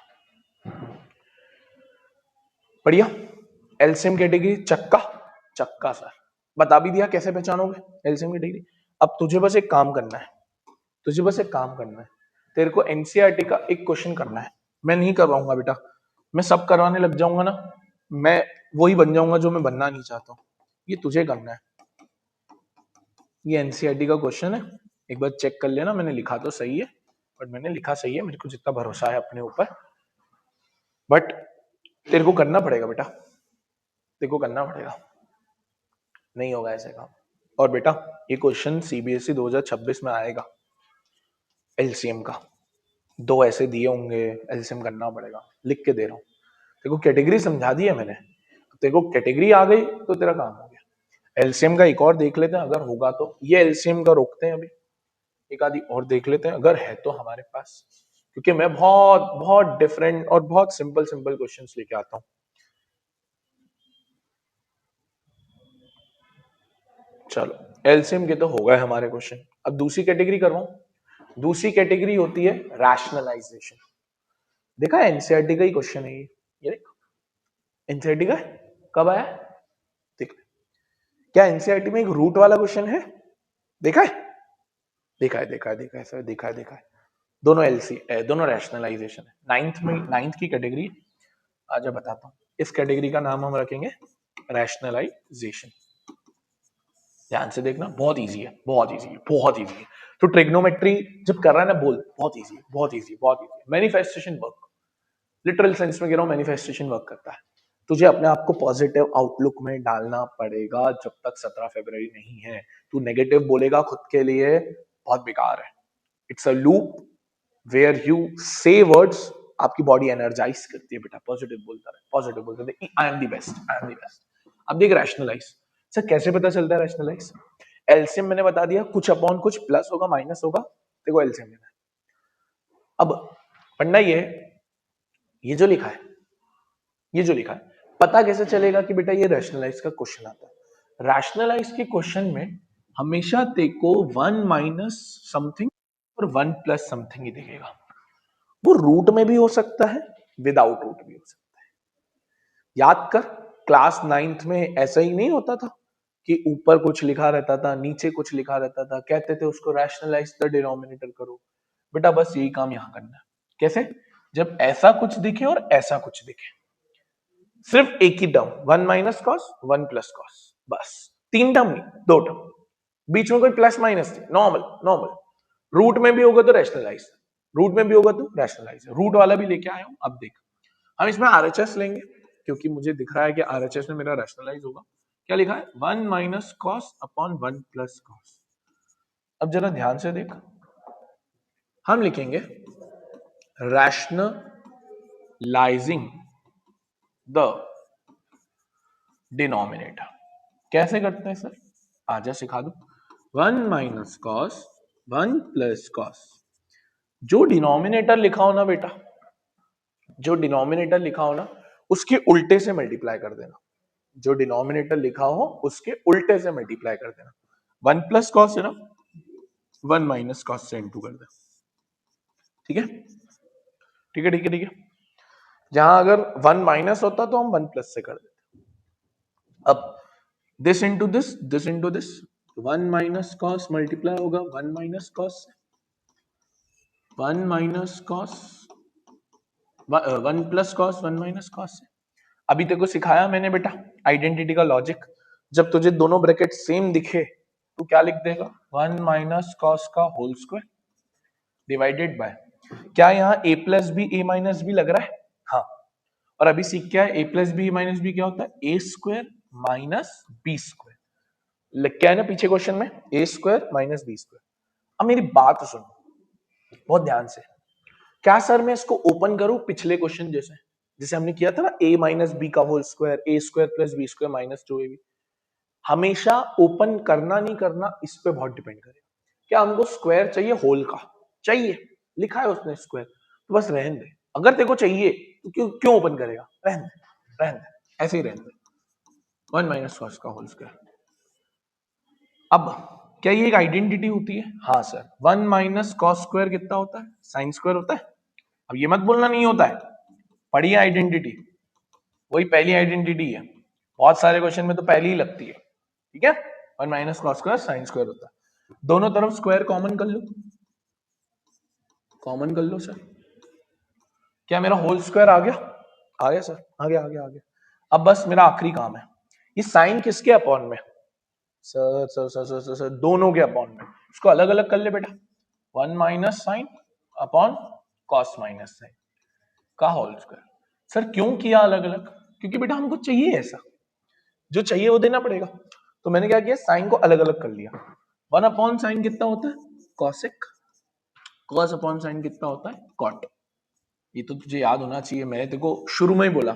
बढ़िया। एलसीएम कैटेगरी चक्का सर, बता भी दिया कैसे पहचानोगे एलसीएम कैटेगरी। अब तुझे बस एक काम करना है, तेरे को एनसीईआरटी का एक क्वेश्चन करना है। मैं नहीं करवाऊंगा बेटा, मैं सब करवाने लग जाऊंगा ना, मैं वही बन जाऊंगा जो मैं बनना नहीं चाहता हूँ। ये तुझे करना है। ये एनसीईआरटी का क्वेश्चन है, एक बार चेक कर लेना। मैंने लिखा तो सही है, बट मैंने लिखा सही है, मेरे को जितना भरोसा है अपने ऊपर। बट तेरे को करना पड़ेगा बेटा, तेरे को करना पड़ेगा, नहीं होगा ऐसे काम। और बेटा ये क्वेश्चन सीबीएसई 2026 में आएगा, एलसीएम का 2 ऐसे दिए होंगे, एलसीएम करना पड़ेगा, लिख के दे रहा हूँ। तेरे को कैटेगरी समझा दी है मैंने, तेरे को कैटेगरी आ गई तो तेरा काम हो गया। एलसीएम का एक और देख लेते हैं अगर होगा तो, ये एलसीएम का रोकते हैं अभी, एक आदि और देख लेते हैं अगर है तो हमारे पास, क्योंकि मैं बहुत बहुत डिफरेंट और बहुत सिंपल क्वेश्चंस लेके आता हूँ। चलो एलसीएम के तो हो गए हमारे क्वेश्चन। अब दूसरी कैटेगरी करवाऊं। दूसरी कैटेगरी होती है रैशनलाइजेशन। देखा है एनसीईआरटी का ही क्वेश्चन है ये देखो, एनसीईआरटी का कब आया देख। क्या एनसीईआरटी में एक रूट वाला क्वेश्चन है? देखा है, देखा है। दोनों दोनों रैशनलाइजेशन है। नाइन्थ की कैटेगरी आज बताता हूँ। इस कैटेगरी का नाम हम रखेंगे रैशनलाइजेशन। ध्यान से देखना, बहुत इजी है। तो ट्रिग्नोमेट्री जब कर रहा है ना, बोल बहुत इजी है। मैनिफेस्टेशन वर्क, लिटरल सेंस में कह रहा हूँ, मैनिफेस्टेशन वर्क करता है। तुझे अपने आप को पॉजिटिव आउटलुक में डालना पड़ेगा जब तक 17 फरवरी नहीं है। तू नेगेटिव बोलेगा खुद के लिए, बहुत बेकार है। It's a loop where you say words, आपकी बॉडी एनर्जाइज करती है बेटा। पॉजिटिव बोलता रहे, आई एम द बेस्ट। अब देख रैशनलाइज, सर कैसे पता चलता है रैशनलाइज? एलसीएम मैंने बता दिया, कुछ अपॉन कुछ, प्लस होगा माइनस होगा, देखो एलसीएम लेना है। अब पढ़ना ये जो लिखा है, पता कैसे चलेगा कि बेटा ये रैशनलाइज का क्वेश्चन आता है? रैशनलाइज के क्वेश्चन में हमेशा तेको 1 माइनस समथिंग और 1 प्लस समथिंग ही दिखेगा। वो रूट में भी हो सकता है, विदाउट रूट भी हो सकता है। याद कर, क्लास 9th में ऐसा ही नहीं होता था कि ऊपर कुछ लिखा रहता था, नीचे कुछ लिखा रहता था, कहते थे उसको रैशनलाइज द डिनोमिनेटर करो। बेटा बस यही काम यहां करना है। कैसे? जब ऐसा कुछ दिखे और ऐसा कुछ दिखे, सिर्फ एक ही term, 1 minus cos 1 plus cos, बस 3 टर्म नहीं, 2 टर्म, बीच में कोई प्लस माइनस नहीं, नॉर्मल। रूट में भी होगा तो रैशनलाइज, रूट वाला भी लेके आया हूं। अब देख, हम इसमें आरएचएस लेंगे क्योंकि मुझे दिख रहा है कि आरएचएस में मेरा रैशनलाइज होगा। क्या लिखा है? 1 minus cos upon 1 plus cos. अब जरा ध्यान से देख, हम लिखेंगे रैशनलाइजिंग द डिनोमिनेटर। कैसे करते हैं सर? आजा सिखा दो। 1 माइनस कॉस 1 प्लस कॉस, जो डिनोमिनेटर लिखा हो ना बेटा, जो डिनोमिनेटर लिखा हो ना, उसके उल्टे से मल्टीप्लाई कर देना। जो डिनोमिनेटर लिखा हो उसके उल्टे से मल्टीप्लाई कर देना। 1 प्लस कॉस है ना, 1 माइनस कॉस से इनटू कर दे। ठीक है, ठीक है। जहां अगर 1 माइनस होता तो हम 1 प्लस से कर देते। अब this into this, 1 minus cos multiply होगा 1 माइनस कॉस से, 1 minus cos 1 plus cos 1 minus cos से। अभी तेरे को सिखाया मैंने बेटा आइडेंटिटी का लॉजिक। जब तुझे दोनों ब्रैकेट सेम दिखे तो क्या लिख देगा? 1 माइनस कॉस का होल स्क्वायर डिवाइडेड बाय, क्या यहाँ a plus B A minus b लग रहा है? हाँ। और अभी सीख क्या है? a plus b minus B क्या होता है? ए स्क्वायर माइनस बी स्क्वायर। क्या है ना पीछे क्वेश्चन में? ए स्क्वायर माइनस बी स्क्वायर। अब मेरी बात सुनो बहुत ध्यान से। क्या सर मैं इसको ओपन करूं पिछले क्वेश्चन जैसे हमने किया था ना, a माइनस बी का whole square, A square plus B square minus 2ab। हमेशा ओपन करना नहीं करना इस पे बहुत डिपेंड करेगा। क्या हमको स्क्वायर चाहिए होल का? चाहिए, लिखा है उसने स्क्वायर, तो बस रहने दे। अगर तेरे को चाहिए तो क्यों ओपन करेगा? रहने दे, ऐसे ही रहने दे। 1 माइनस कॉस का होल स्क्वायर। अब क्या ये एक आइडेंटिटी होती है? हाँ सर, 1 माइनस कॉस स्क्वायर कितना होता है? साइन स्क्वायर होता है। अब ये मत बोलना नहीं होता है, पढ़िए आइडेंटिटी, वही पहली आइडेंटिटी है, बहुत सारे क्वेश्चन में तो पहली ही लगती है, ठीक है। 1 minus cos square sine square होता है। दोनों तरफ स्क्वायर कॉमन कर लो, कॉमन कर लो सर। क्या मेरा होल स्क्वायर आ गया? आ गया सर, आ गया आ गया आ गया। अब बस मेरा आखिरी काम है, ये साइन किसके अपॉन में? सर दोनों के अपॉन में। इसको अलग अलग कर ले बेटा, 1 minus sine upon cos minus sine का होल स्क्वायर। सर क्यों किया अलग अलग? क्योंकि बेटा हमको चाहिए ऐसा, जो चाहिए वो देना पड़ेगा। तो मैंने क्या किया, साइन को अलग अलग कर लिया। 1 अपॉन साइन कितना होता है? कॉसेक। कॉस अपॉन साइन कितना होता है? कॉट। ये तो तुझे याद होना चाहिए, मैंने तेरे को शुरू में ही बोला,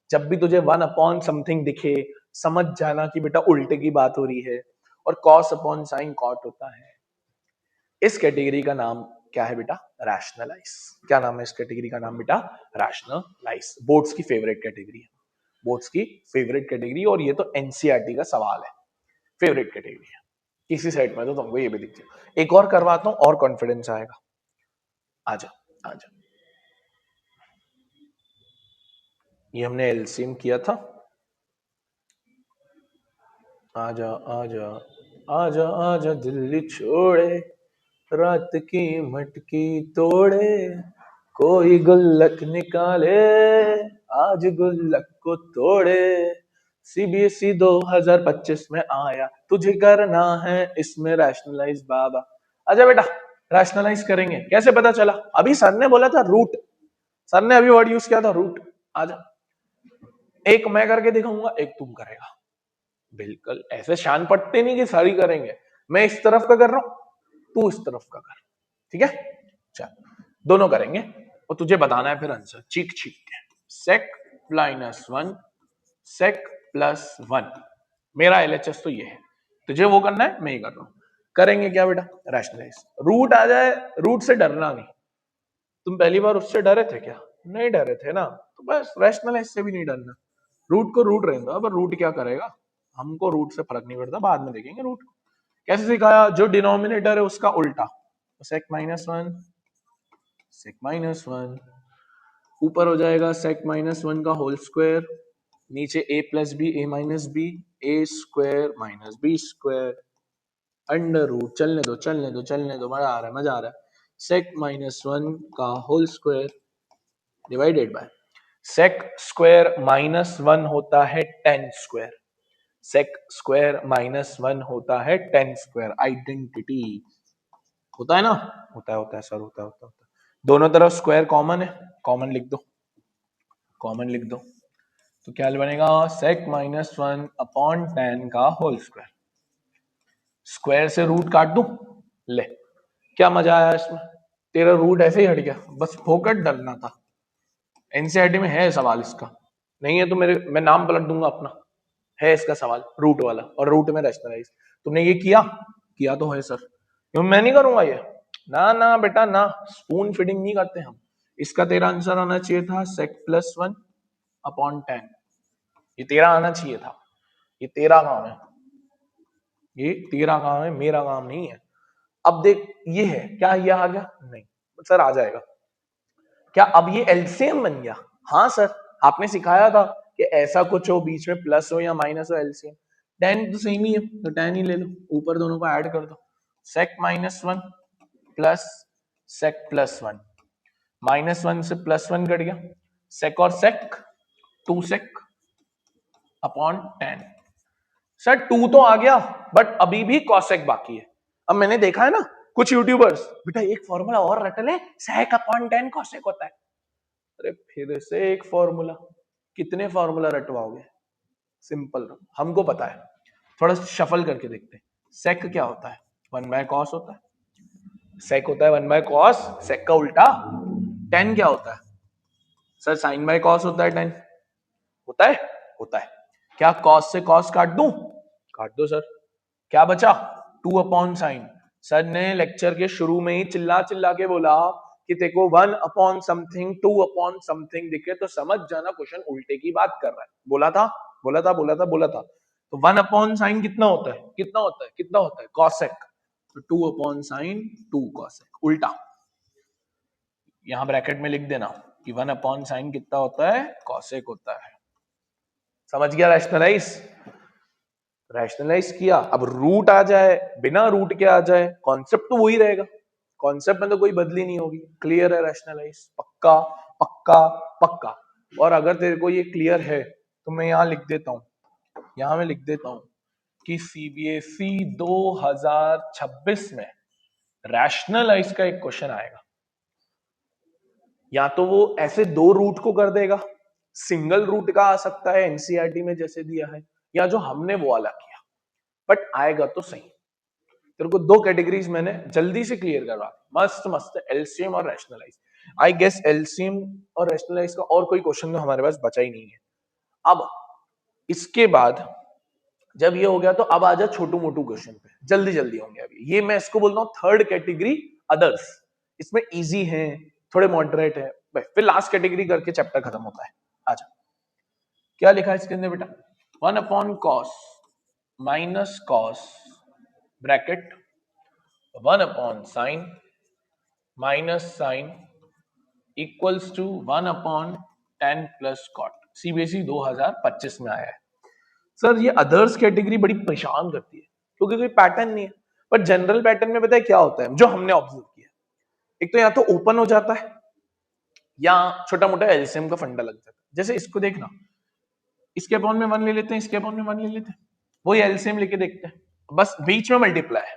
जब भी तुझे 1 अपॉन समथिंग दिखे समझ जाना कि बेटा उल्टे की बात हो रही है, और कॉस अपॉन साइन कॉट होता है। इस कैटेगरी का नाम क्या है बेटा? रैशनलाइज। क्या नाम है इस कैटेगरी का नाम बेटा? रैशनलाइज। बोर्ड्स की फेवरेट कैटेगरी है, बोर्ड्स की फेवरेट कैटेगरी, और ये तो एनसीईआरटी का सवाल है, फेवरेट कैटेगरी है किसी सेट में, तो तुमको ये भी दिख जाए। एक और करवाता हूं और कॉन्फिडेंस आएगा। आजा आजा, ये हमने एलसीएम किया था। आजा आजा आजा आजा दिल्ली छोड़े, रात की मटकी तोड़े, कोई गुल्लक निकाले, आज गुल्लक को तोड़े। सीबीएसई 2025 में आया, तुझे करना है इसमें रैशनलाइज बाबा। आजा बेटा, रैशनलाइज करेंगे। कैसे पता चला? अभी सर ने बोला था रूट, सर ने अभी वर्ड यूज किया था रूट। आजा, एक मैं करके दिखाऊंगा, एक तुम करेगा। बिल्कुल ऐसे शान पट्टे नहीं कि सारी करेंगे, मैं इस तरफ का कर रहा हूं, तू इस तरफ का कर, ठीक है। चल दोनों करेंगे, और तुझे बताना है फिर आंसर चीख चीख के। सेक माइनस 1 सेक प्लस 1, मेरा एलएचएस तो ये है, तुझे वो करना है, मैं ही कर रहा हूं। करेंगे क्या बेटा? रैशनलाइज। रूट आ जाए, रूट से डरना नहीं। तुम पहली बार उससे डरे थे क्या? नहीं डरे थे ना, तो बस रैशनलाइज से भी नहीं डरना। रूट को रूट रहने दो, पर रूट क्या करेगा, हमको रूट से फर्क नहीं पड़ता, बाद में देखेंगे रूट को। कैसे सिखाया? जो डिनोमिनेटर है उसका उल्टा, सेक माइनस 1 सेक माइनस 1, ऊपर हो जाएगा सेक माइनस 1 का होल स्क्वायर, नीचे a plus B A minus B, A square minus B square, under root. चलने दो चलने दो चलने दो, मजा आ रहा है मजा आ रहा है। सेक माइनस 1 का whole square divided by sec square minus 1 होता है 10 स्क्वायर, सेक स्क्वायर माइनस 1 होता है 10 स्क्वायर। आइडेंटिटी होता है ना, होता है सर, होता है। दोनों तरफ स्क्वायर कॉमन है, कॉमन लिख दो, कॉमन लिख दो। तो क्या बनेगा? सेक माइनस 1 अपॉन 10 का होल स्क्वायर। स्क्वायर से रूट काट दूं, ले, क्या मजा आया इसमें? तेरा रूट ऐसे ही हट गया, बस फोकट डरना था। एनसीईआरटी में है सवाल इसका, नहीं है तो मैं नाम पलट दूंगा अपना, है इसका सवाल रूट वाला, और रूट में रैशनलाइज। तुमने ये किया? किया तो है सर, क्यों मैं नहीं करूंगा ये? ना ना बेटा ना, स्पून फीडिंग नहीं करते हम। इसका तेरा आंसर आना चाहिए था सेक प्लस 1 अपॉन 10, ये तेरा आना चाहिए था, ये तेरा काम है, ये तेरा काम है, मेरा काम नहीं है। अब देख ये है क्या, ये आ गया? नहीं सर आ जाएगा क्या? अब ये एलसीएम बन गया? हाँ सर, आपने सिखाया था कि ऐसा कुछ हो, बीच में प्लस हो या माइनस हो, एलसीएम। 10 तो सेम ही है, तो 10 ही ले लो, ऊपर दोनों को ऐड कर दो। Sec minus 1 plus sec plus 1, minus 1 से प्लस 1 कट गया, सेक और सेक 2 सेक अपॉन 10। सर 2 तो आ गया, बट अभी भी कॉसेक बाकी है। अब मैंने देखा है ना कुछ यूट्यूबर्स, बेटा एक फॉर्मूला और रट ले, सेक अपॉन 10 कॉसेक होता है। अरे फिर से एक फॉर्मूला, कितने फॉर्मूला रटवाओगे? सिंपल, हमको पता है, थोड़ा शफल करके देखते हैं। सेक क्या होता है? 1 बाय कॉस होता है, सेक होता है 1 बाय कॉस, सेक का उल्टा। 10 क्या होता है? सर साइन बाय कॉस होता है 10, होता है, होता है। क्या कॉस से कॉस काट दूं? काट दो सर, क्या बचा? 2 अपॉन साइन। सर ने लेक्चर के शुरू में ही चिल्ला चिल्ला के बोला कि देखो 1 अपॉन समथिंग 2 अपॉन समथिंग दिखे तो समझ जाना क्वेश्चन उल्टे की बात कर रहा है। बोला था बोला था बोला था बोला था। तो 1 अपॉन साइन कितना होता है, कितना होता है, कितना होता है, कॉसेक। तो 2 अपॉन साइन 2 कॉसेक, उल्टा यहां ब्रैकेट में लिख देना कि 1 अपॉन साइन कितना होता है, कॉसेक होता है। समझ गया, रैशनलाइज, रैशनलाइज किया। अब रूट आ जाए, बिना रूट के आ जाए, कॉन्सेप्ट तो वही रहेगा, कॉन्सेप्ट में तो कोई बदली नहीं होगी। क्लियर है, रैशनलाइज, पक्का पक्का पक्का। और अगर तेरे को ये क्लियर है तो मैं यहां लिख देता हूं, यहां मैं लिख देता हूं कि सीबीएसई 2026 में रैशनलाइज का एक क्वेश्चन आएगा। या तो वो ऐसे दो रूट को कर देगा, सिंगल रूट का आ सकता है एनसीईआरटी में जैसे दिया है, या जो हमने वो वाला किया, बट आएगा तो सही। तेरे को दो कैटेगरीज मैंने जल्दी से क्लियर करवा, मस्त मस्त, एलसीएम और रैशनलाइज। आई गेस एलसीएम और रैशनलाइज का और कोई क्वेश्चन तो हमारे पास बचा ही नहीं है। अब इसके बाद जब ये हो गया तो अब आ जा छोटू मोटू क्वेश्चन पे, जल्दी जल्दी होंगे अभी ये। मैं इसको बोलता हूँ थर्ड कैटेगरी, अदर्स। इसमें इजी है, थोड़े मॉडरेट है, फिर लास्ट कैटेगरी करके चैप्टर खत्म होता है। आजा, क्या लिखा है इसके अंदर बेटा, 1 upon cos minus cos bracket 1 upon sine minus sine equals to 1 upon tan plus cot. CBSE 2025 में आया है। सर ये अदर्स कैटेगरी बड़ी परेशान करती है क्योंकि कोई पैटर्न नहीं है, पर जनरल पैटर्न में पता है क्या होता है जो हमने ऑब्जर्व किया, एक तो या तो ओपन हो जाता है या छोटा मोटा एलसीएम का फंडा लग जाता है। जैसे इसको देखना, इसके अपॉन में 1 ले लेते हैं, इसके अपॉन में 1 ले लेते हैं, वही एलसीएम लेके देखते हैं, बस बीच में मल्टीप्लाई है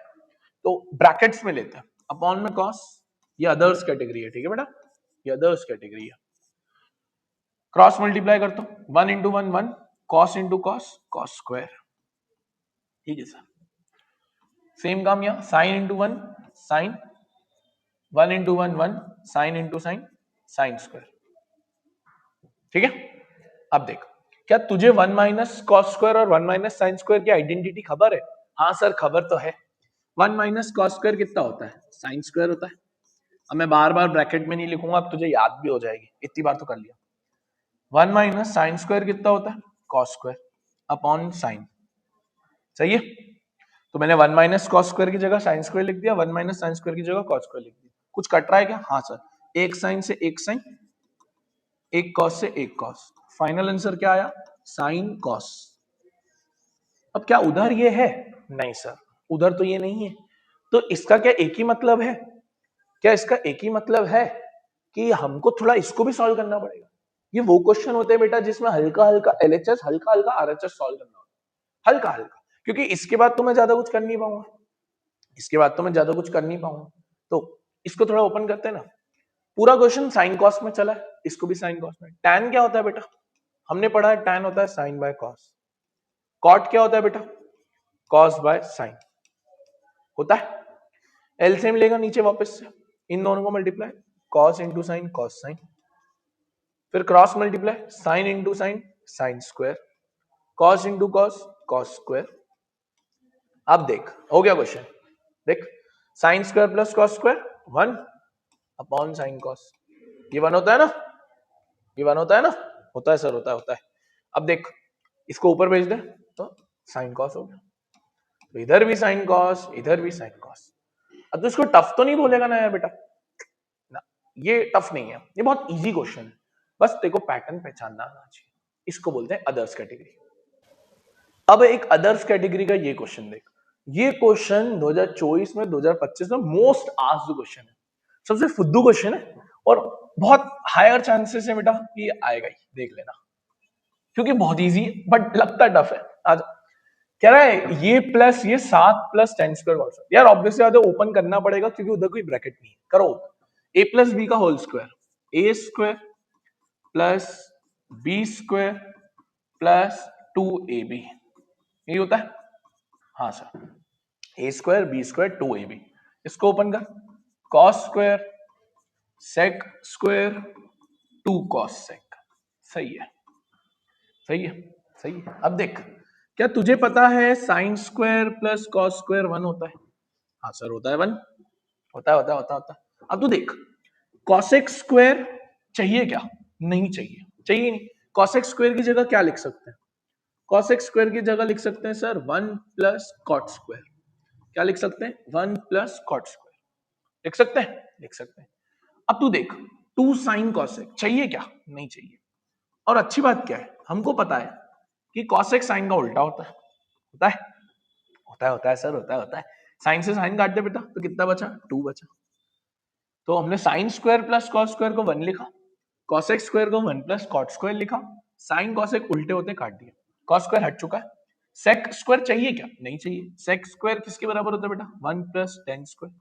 तो ब्रैकेट्स में लेते हैं, अपॉन में कॉस। ये अदर्स कैटेगरी है, ठीक है बेटा, ये अदर्स कैटेगरी है। क्रॉस मल्टीप्लाई करता हूं, 1 into 1 1, cos into cos cos square, ठीक है सर। सेम काम यहां, sine into 1 sine, 1 into 1 1, sine into sine sine square, ठीक है। अब देख, क्या तुझे 1 माइनस कॉस स्क्वायर और 1 माइनस साइन स्क्वायर की आइडेंटिटी खबर है? हाँ सर खबर तो है। 1 माइनस कॉस स्क्वायर कितना होता है, साइन स्क्वायर होता है। अब मैं बार बार ब्रैकेट में नहीं लिखूंगा, अब तुझे याद भी हो जाएगी, इतनी बार तो कर लिया। 1 माइनस साइन स्क्वायर कितना होता है, कॉस स्क्वायर अपॉन साइन, सही है। तो मैंने 1 माइनस कॉस स्क्वायर की जगह साइन स्क्वायर लिख दिया, 1 माइनस साइन स्क्वायर की जगह कॉस स्क्वायर लिख दिया। कुछ कट रहा है क्या? हाँ सर, एक साइन से एक साइन, एक कॉस से एक कॉस, फाइनल आंसर क्या आया, साइन कॉस। अब क्या उधर ये है? नहीं सर, उधर तो ये नहीं है। तो इसका क्या एक ही मतलब है? क्या इसका एक ही मतलब है कि हमको थोड़ा इसको भी सॉल्व करना पड़ेगा? ये वो क्वेश्चन होते हैं बेटा जिसमें हल्का हल्का एलएचएस, हल्का हल्का आरएचएस सॉल्व करना होता है, हल्का हल्का, क्योंकि इसके बाद तो मैं ज्यादा कुछ कर नहीं पाऊंगा, इसके बाद तो मैं ज्यादा कुछ कर नहीं पाऊंगा। तो इसको थोड़ा ओपन करते हैं ना। पूरा क्वेश्चन साइन कॉस में चला है, इसको भी साइन कॉस में। टैन क्या होता है बेटा? हमने पढ़ा है टैन होता है साइन बाय कॉस। कॉट क्या होता है बेटा? कॉस बाय साइन होता है। एलसीएम लेगा नीचे वापस से, इन दोनों को multiply, cos into sine cos sine, फिर cross multiply, sine into sine sine square, cos into cos cos square. अब देख हो गया क्वेश्चन, देख sine square plus cos square 1 upon sine cos, ये 1 होता है ना, ये 1 होता है ना, होता है सर, होता है होता है। अब देख इसको ऊपर भेज दे तो साइन कॉस हो गया, तो इधर भी साइन कॉस, इधर भी साइन कॉस। अब तो इसको टफ तो नहीं बोलेगा ना यार बेटा, ना ये टफ नहीं है, ये बहुत इजी क्वेश्चन है, बस तेरे को पैटर्न पहचानना आना चाहिए। इसको बोलते हैं अदर्स कैटेगरी। अब एक अदर्स कैटेगरी का ये क्वेश्चन देख, ये क्वेश्चन 2024 में 2025 में मोस्ट आस्क्ड क्वेश्चन है, सबसे फुद्दू क्वेश्चन है और बहुत हायर चांसेस है बेटा कि ये आएगा ही, देख लेना, क्योंकि बहुत इजी है बट लगता टफ है। आज कह रहा है ये प्लस ये 7 प्लस टेन स्क्वायर कॉस, यार ऑब्वियसली आधा ओपन करना पड़ेगा क्योंकि उधर कोई ब्रैकेट नहीं है, करो ए प्लस बी का whole square, A square plus B square plus 2ab, यही होता है। हाँ sir, A square B square 2ab, इसको ओपन कर, cos square sec square 2 cos sec, सही है सही है सही है। अब देख, क्या तुझे पता है sine square plus cos square 1 होता है? हाँ सर होता है 1, होता है होता है होता है होता है। अब तू देख, कॉसेक स्क्वायर चाहिए क्या? नहीं चाहिए, चाहिए नहीं। कॉसेक स्क्वायर की जगह क्या लिख सकते हैं? cosec स्क्वायर की जगह लिख सकते हैं सर 1 प्लस कॉट स्क्वायर। क्या लिख सकते हैं? 1 प्लस कॉट स्क्वायर लिख सकते हैं, लिख सकते हैं। अब तू देख 2 साइन कॉसेक चाहिए क्या? नहीं चाहिए। और अच्छी बात क्या है, हमको पता है कि कॉसेक साइन का उल्टा होता है। होता है, होता है सर, होता है। साइन से साइन काट दे बेटा, तो कितना बचा? 2 बचा। तो हमने sign square plus cos square को 1 लिखा, कॉसेक स्क्वायर को 1 प्लस कॉट स्क्वायर लिखा, साइन कॉसेक उल्टे होते काट दिए, कॉस स्क्वायर हट चुका है। सेक स्क्वायर चाहिए क्या? नहीं चाहिए। सेक स्क्वायर किसके बराबर होता है बेटा? 1 प्लस टेन स्क्वायर।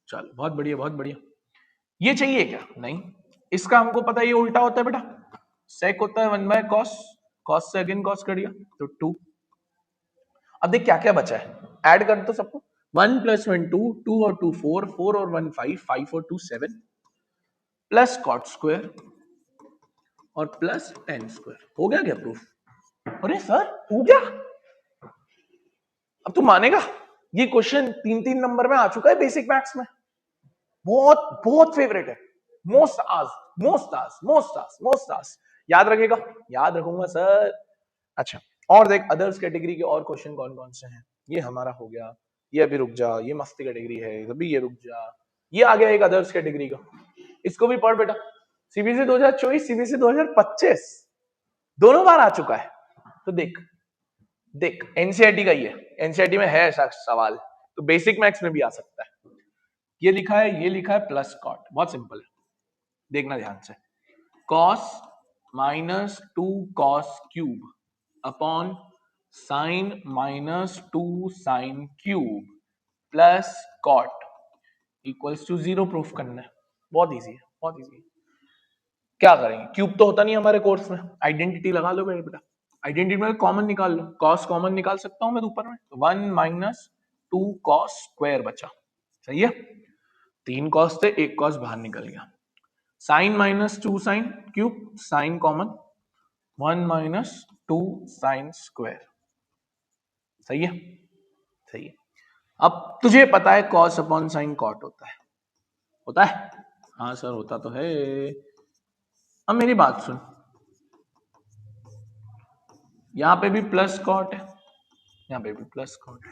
चलो बहुत बढ़िया, बहुत बढ़िया। ये चाहिए क्या? नहीं। इसका हमको पता है ये उल्टा होता है बेटा, सेक होता है 1 बाय कॉस, कॉस से अगेन कॉस कर दिया तो 2। अब देख क्या क्या बचा है, ऐड कर दो सबको। 1 प्लस 1 2, 2 और 2 4, 4 और 1 5, 5 और 2 7, प्लस कॉट स्क्वायर और प्लस टेन स्क्वायर। हो गया क्या प्रूफ? अरे सर हो गया। अब तू मानेगा ये क्वेश्चन 3-3 नंबर में आ चुका है बेसिक मैथ्स में, बहुत बहुत फेवरेट है। मोस्ट आज, मोस्ट आज, मोस्ट आज, मोस्ट आज। याद रखेगा? याद रखूंगा सर। अच्छा, और देख अदर्स कैटेगरी के और क्वेश्चन कौन कौन से हैं। ये हमारा हो गया, ये अभी रुक जा, ये मस्ती कैटेगरी है, अभी ये रुक जा। ये आ गया एक अदर्स कैटेगरी का, इसको भी पढ़ बेटा। सीबीएसई 2024, सीबीएसई 2025 दोनों बार आ चुका है। तो देख देख एनसीईआरटी का ही है, एनसीईआरटी में है ऐसा सवाल, तो बेसिक मैथ्स में भी आ सकता है। ये लिखा है, ये लिखा है प्लस कॉट, बहुत सिंपल है, देखना ध्यान से। Cos minus 2 cos cube upon sine minus 2 sine cube plus cot equals to 0 proof करना है। बहुत इजी है, बहुत इजी है। क्या करेंगे, क्यूब तो होता नहीं हमारे कोर्स में, आइडेंटिटी लगा लो बेटा। आइडेंटिटी में कॉमन निकाल लो, कॉस कॉमन निकाल सकता हूं मैं ऊपर में, 1 माइनस 2 कॉस स्क्वायर बचा। सही है, 3 कॉस थे, 1 कॉस बाहर निकल गया। Sine minus 2 sine cube, sine common, 1 minus 2 sine square. सही है, सही है। अब तुझे पता है कॉस अपॉन साइन कॉट होता है, होता है? हाँ सर होता तो है। अब मेरी बात सुन, यहां पे भी प्लस कॉट है, यहां पे भी प्लस कॉट है।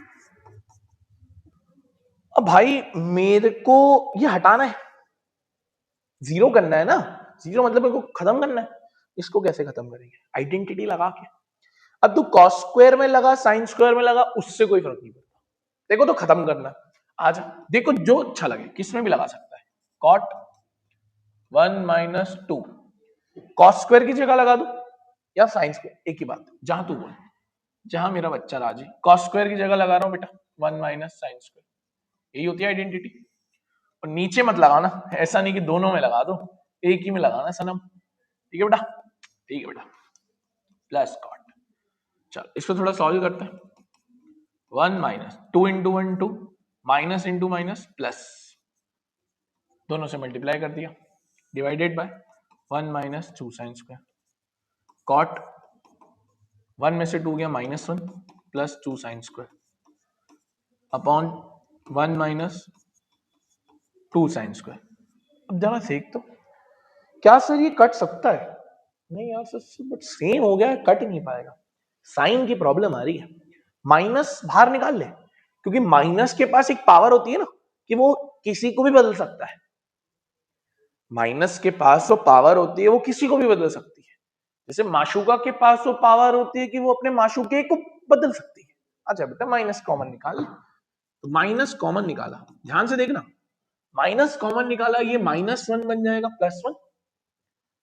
अब भाई मेरे को ये हटाना है, जीरो करना है ना, जीरो मतलब मेरे को खत्म करना है। इसको कैसे खत्म करेंगे? आइडेंटिटी लगा के। अब तू कॉस स्क्वायर में लगा, साइन स्क्वायर में लगा, उससे कोई फर्क नहीं पड़ता। देखो तो खत्म करना, आज देखो जो अच्छा लगे, किसमें भी लगा सकता है। कॉट 1 माइनस 2 कॉस स्क्वायर की जगह लगा दो या साइन स्क्वायर, एक ही बात, जहां तू बोल, जहां मेरा बच्चा राजी। कॉस स्क्वायर की जगह लगा रहा हूं बेटा 1 माइनस साइन स्क्वायर, यही होती है आइडेंटिटी। और नीचे मत लगाना, ऐसा नहीं कि दोनों में लगा दो, एक ही में लगाना सनम। ठीक है बेटा, ठीक है बेटा। प्लस कॉट, चल इसको थोड़ा सॉल्व करते हैं। 1 minus 2 into 1 2, minus into minus plus, दोनों से मल्टीप्लाई कर दिया, divided by 1 minus 2 sine square. Cot 1 में से 2 गया -1 plus 2 sine square upon 1 minus 2 sine square. अब जरा देख तो, क्या सर ये कट सकता है? नहीं यार सर, बट सेम हो गया है, कट नहीं पाएगा। साइन की प्रॉब्लम आ रही है, माइनस बाहर निकाल ले, क्योंकि माइनस के पास एक पावर होती है ना कि वो किसी को भी बदल सकता है। माइनस के पास वो पावर होती है, वो किसी को भी बदल सकती है। जैसे माशूका के पास वो पावर होती है कि वो अपने माशूके को बदल सकती है। अच्छा बेटा माइनस कॉमन निकाल, तो माइनस कॉमन निकाला, ध्यान से देखना, माइनस कॉमन निकाला, ये -1 बन जाएगा +1,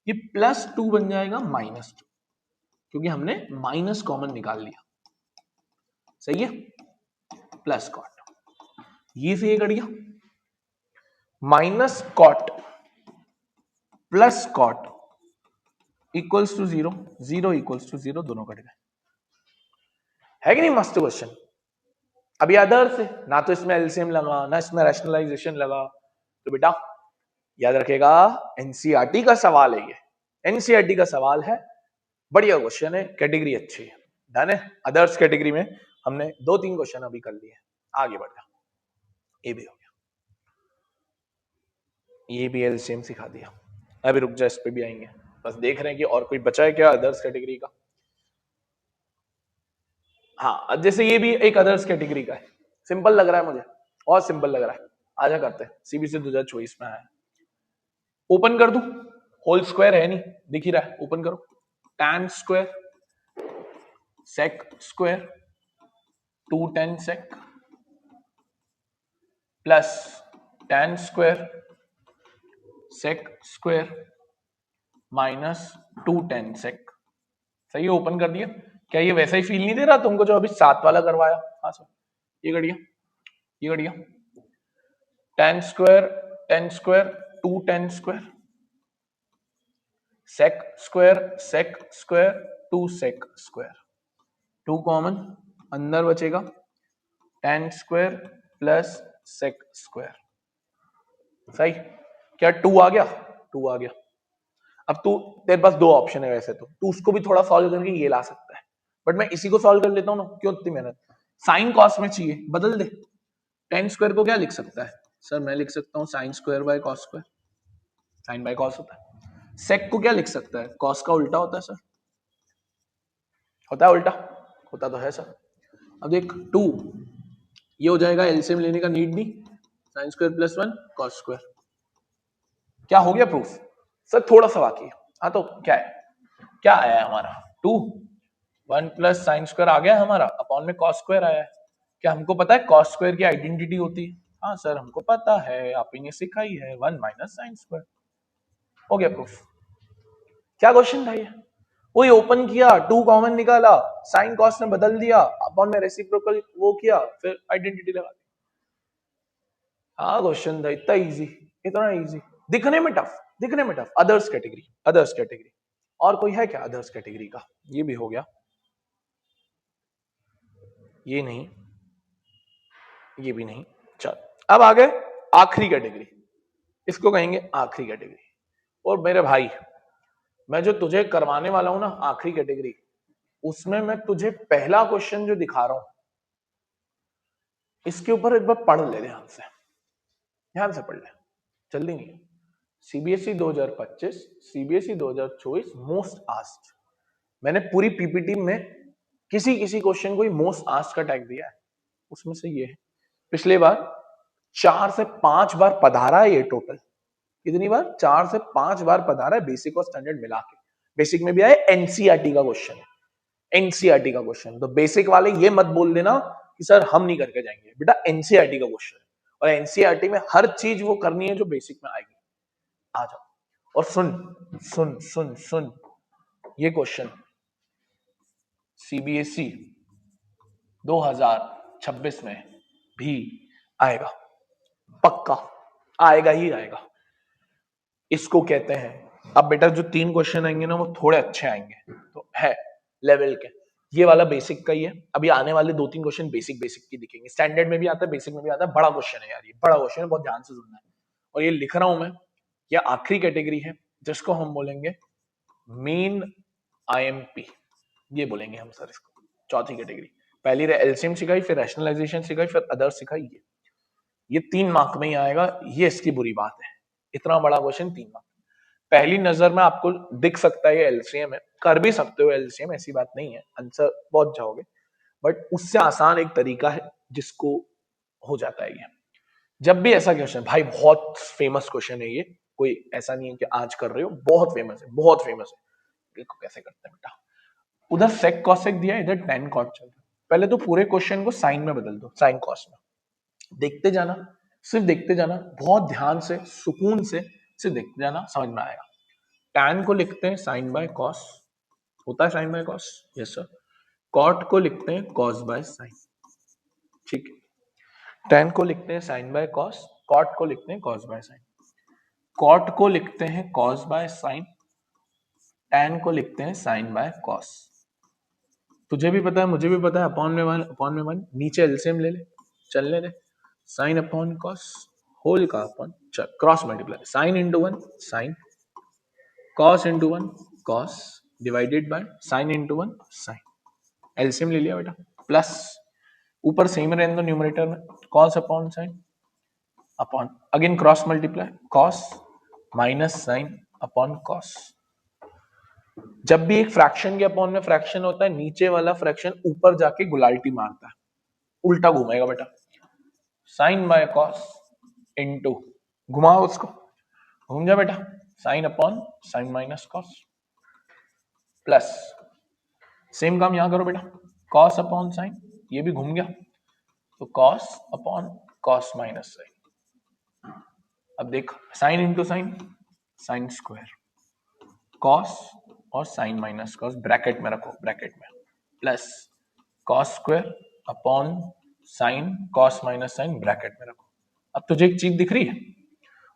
ये +2 बन जाएगा -2, क्योंकि हमने माइनस कॉमन निकाल लिया। सही है, प्लस कॉट, ये से ये कट गया, minus cot plus cot equals to 0, 0 equals to 0, दोनों कट गए। है कि नहीं मस्त क्वेश्चन? अभी अदर से ना तो इसमें एलसीएम लगा, ना इसमें रैशनलाइजेशन लगा, तो बेटा याद रखेगा एनसीईआरटी का सवाल है, ये एनसीईआरटी का सवाल है, बढ़िया क्वेश्चन है, कैटेगरी अच्छी है। डन है, अदर्स कैटेगरी में हमने 2-3 क्वेश्चन अभी कर लिए, आगे बढ़ जा। ये भी हो गया, ये भी एलसीएम सिखा दिया। अभी रुक जा, इस पे भी आएंगे, बस देख रहे हैं कि और कोई बचा है क्या अदर्स कैटेगरी का। हाँ जैसे ये भी एक अदर्स कैटेगरी का है, सिंपल लग रहा है मुझे, और सिंपल लग रहा है, आजा करते हैं। सीबीएसई 2024 में है, ओपन कर दूं, होल स्क्वायर है नहीं, दिख ही रहा है, ओपन करो। tan square sec square 2tan sec plus tan square sec square minus 2tan sec। सही है, ओपन कर दिया। क्या ये वैसा ही फील नहीं दे रहा तुमको जो अभी 7 वाला करवाया? हाँ सर, ये बढ़िया, ये बढ़िया। tan square 2tan square sec square 2 sec square, 2 common अंदर बचेगा, tan square plus sec square. सही, क्या 2 आ गया? 2 आ गया। अब तू, तेरे पास दो ऑप्शन है वैसे तो, तू उसको भी थोड़ा सॉल्व करके ये ला सकता है, बट मैं इसी को सॉल्व कर लेता हूँ ना, क्यों इतनी मेहनत। साइन कॉस में चाहिए, बदल दे। tan स्क्वायर को क्या लिख सकता है सर? मैं लिख सकता हूँ sine square by cos square, sine by cos होता है। सेक को क्या लिख सकता है? कॉस का उल्टा होता है सर, होता है उल्टा, होता तो है सर। अब देख 2, ये हो जाएगा, एलसीएम लेने का नीड नहीं, sign square plus 1 cos square. क्या हो गया प्रूफ? सर थोड़ा सा बाकी है। हाँ तो क्या है, क्या आया है हमारा? 2 1 प्लस साइन स्क्वायर आ गया हमारा, अपॉन में कॉस स्क्वायर आया है। क्या हमको पता है कॉस स्क्वायर की आइडेंटिटी होती है? हाँ सर हमको पता है, आप ने सिखाई है, 1 माइनस साइन स्क्वायर। हो गया प्रूफ। क्या क्वेश्चन था ये? वही ओपन किया, 2 कॉमन निकाला, साइन कॉस ने बदल दिया, अपॉन में रेसिप्रोकल वो किया, फिर आइडेंटिटी लगा दी। हाँ क्वेश्चन था इतना इजी, इतना इजी, दिखने में टफ, दिखने में tough. Others category, others category और कोई है क्या अदर्स कैटेगरी का? ये भी हो गया, ये नहीं, ये भी नहीं। चल अब आ गए आखिरी कैटेगरी, इसको कहेंगे आखिरी कैटेगरी। और मेरे भाई, मैं जो तुझे करवाने वाला हूं ना आखिरी कैटेगरी, उसमें मैं तुझे पहला क्वेश्चन जो दिखा रहा हूं, इसके ऊपर एक बार पढ़ ले ध्यान से, ध्यान से पढ़ ले, जल्दी नहीं। सीबीएसई 2025, सीबीएसई 2024 मोस्ट आस्क्ड, मैंने पूरी पीपीटी में किसी किसी क्वेश्चन को ही मोस्ट आस्क्ड का टैग दिया है, उसमें से ये है। पिछले बार 4 से 5 बार पधारा है ये टोटल, कितनी बार? 4 से 5 बार पधारा है, बेसिक और स्टैंडर्ड मिला के। बेसिक में भी आए, एनसीईआरटी का क्वेश्चन है, एनसीईआरटी का क्वेश्चन। तो बेसिक वाले ये मत बोल देना कि सर हम नहीं करके जाएंगे, बेटा एनसीईआरटी का क्वेश्चन है, और एनसीईआरटी में हर चीज वो करनी है जो बेसिक में आएगी। आ जाओ और सुन सुन सुन सुन, ये क्वेश्चन सीबीएसई 2026 में भी आएगा, पक्का आएगा ही आएगा। इसको कहते हैं, अब बेटा जो 3 क्वेश्चन आएंगे ना वो थोड़े अच्छे आएंगे, तो है लेवल के। ये वाला बेसिक का ही है, अभी आने वाले 2-3 क्वेश्चन बेसिक बेसिक की दिखेंगे, स्टैंडर्ड में भी आता है, बेसिक में भी आता है। बड़ा क्वेश्चन है यार, ये बड़ा क्वेश्चन है, बहुत ध्यान से सुनना है। और ये लिख रहा हूं मैं, ये आखिरी कैटेगरी है जिसको हम बोलेंगे मीन आईएमपी, ये बोलेंगे हम सर इसको। चौथी कैटेगरी, पहली एलसीएम सिखाई, फिर रैशनलाइजेशन सिखाई, फिर अदर सिखाई। ये 3 मार्क में ही आएगा, ये इसकी बुरी बात है। इतना बड़ा क्वेश्चन 3 मार्क, पहली नजर में आपको दिख सकता है ये एलसीएम है, कर भी सकते हो एलसीएम, ऐसी बात नहीं है, आंसर पहुंच जाओगे, बट उससे आसान एक तरीका है जिसको हो जाता है ये। जब भी ऐसा क्वेश्चन, भाई बहुत फेमस क्वेश्चन है ये, कोई ऐसा नहीं है कि आज कर रहे हो, बहुत फेमस है, बहुत फेमस है। देखो कैसे करते हैं बेटा, उधर सेक कॉसेक दिया, इधर टेन कॉट चल रहा है। पहले तो पूरे क्वेश्चन को साइन में बदल दो, साइन कॉस में, देखते जाना, सिर्फ देखते जाना, बहुत ध्यान से सुकून से सिर्फ देखते जाना, समझ में आएगा। tan को लिखते हैं साइन बाय कॉस, होता है sine by cos, yes sir. Cot को लिखते हैं कॉस बाय साइन, ठीक है। tan को लिखते हैं साइन बाय कॉस, कॉट को लिखते हैं कॉस बाय साइन, कॉट को लिखते हैं कॉस बाय साइन, tan को लिखते हैं साइन बाय कॉस। तुझे भी पता है, मुझे भी पता है, अपॉन में 1, अपॉन में 1, नीचे एलसीएम ले ले, चलने दे, साइन अपॉन कॉस, होल का अपॉन, चल cross multiply, sine into 1 sine, cos into 1 cos, divided by sine into 1 sine, LCM ले लिया बेटा, प्लस ऊपर सेम रहने दो न्यूमरेटर में, cos upon sign, upon again cross multiply, cos minus sine upon cos, जब भी एक फ्रैक्शन के अपॉन में फ्रैक्शन होता है, नीचे वाला फ्रैक्शन ऊपर जाके गुलाल्टी मारता है, उल्टा घूमेगा बेटा। साइन बाय कॉस इनटू, घुमाओ उसको, घूम जा बेटा, sign upon sine minus cos, plus same काम यहां करो बेटा, कॉस अपॉन साइन, ये भी घूम गया, तो cos upon cos minus sine. अब देख, sine into sine, sine square, cos और साइन माइनस कॉस ब्रैकेट में रखो, ब्रैकेट में, plus cos square upon sine cos minus sine bracket में रखो। अब तुझे एक चीज दिख रही है,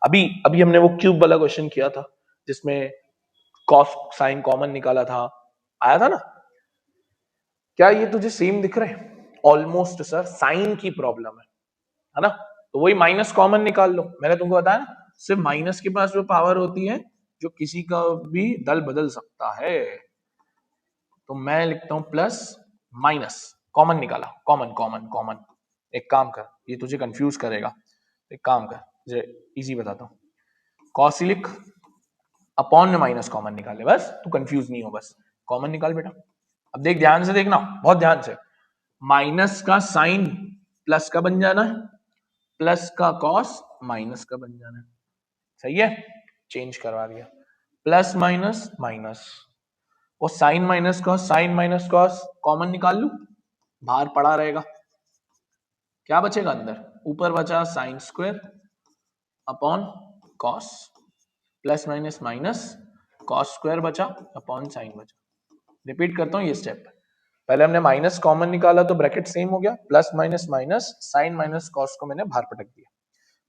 अभी अभी हमने वो क्यूब वाला क्वेश्चन किया था जिसमें कॉस साइन कॉमन निकाला था, आया था ना, क्या ये तुझे सेम दिख रहे हैं? ऑलमोस्ट सर, साइन की प्रॉब्लम है ना, तो वही माइनस कॉमन निकाल लो, मैंने तुमको बताया ना, सिर्फ माइनस के पास वो पावर होती है जो किसी का भी दल बदल सकता है। तो मैं लिखता हूं प्लस माइनस, कॉमन निकाला, कॉमन कॉमन कॉमन, एक काम कर, ये तुझे कंफ्यूज करेगा, एक काम कर, इजी बताता हूँ, कॉस लिख, अपॉन में माइनस कॉमन निकाले, बस तू कंफ्यूज नहीं हो, बस कॉमन निकाल बेटा। अब देख, ध्यान से देखना, बहुत ध्यान से, माइनस का साइन प्लस का बन जाना है, प्लस का कॉस माइनस का बन जाना है, सही है, चेंज करवा दिया, प्लस माइनस माइनस, और साइन माइनस कॉस कॉमन निकाल लू, बाहर पड़ा रहेगा, क्या बचेगा अंदर, ऊपर बचा sign square upon cos, plus minus minus, cos square बचा अपॉन साइन बचा। रिपीट करता हूं ये स्टेप, पहले हमने माइनस कॉमन निकाला तो ब्रैकेट सेम हो गया, plus minus minus, sine minus cos को मैंने बाहर पटक दिया,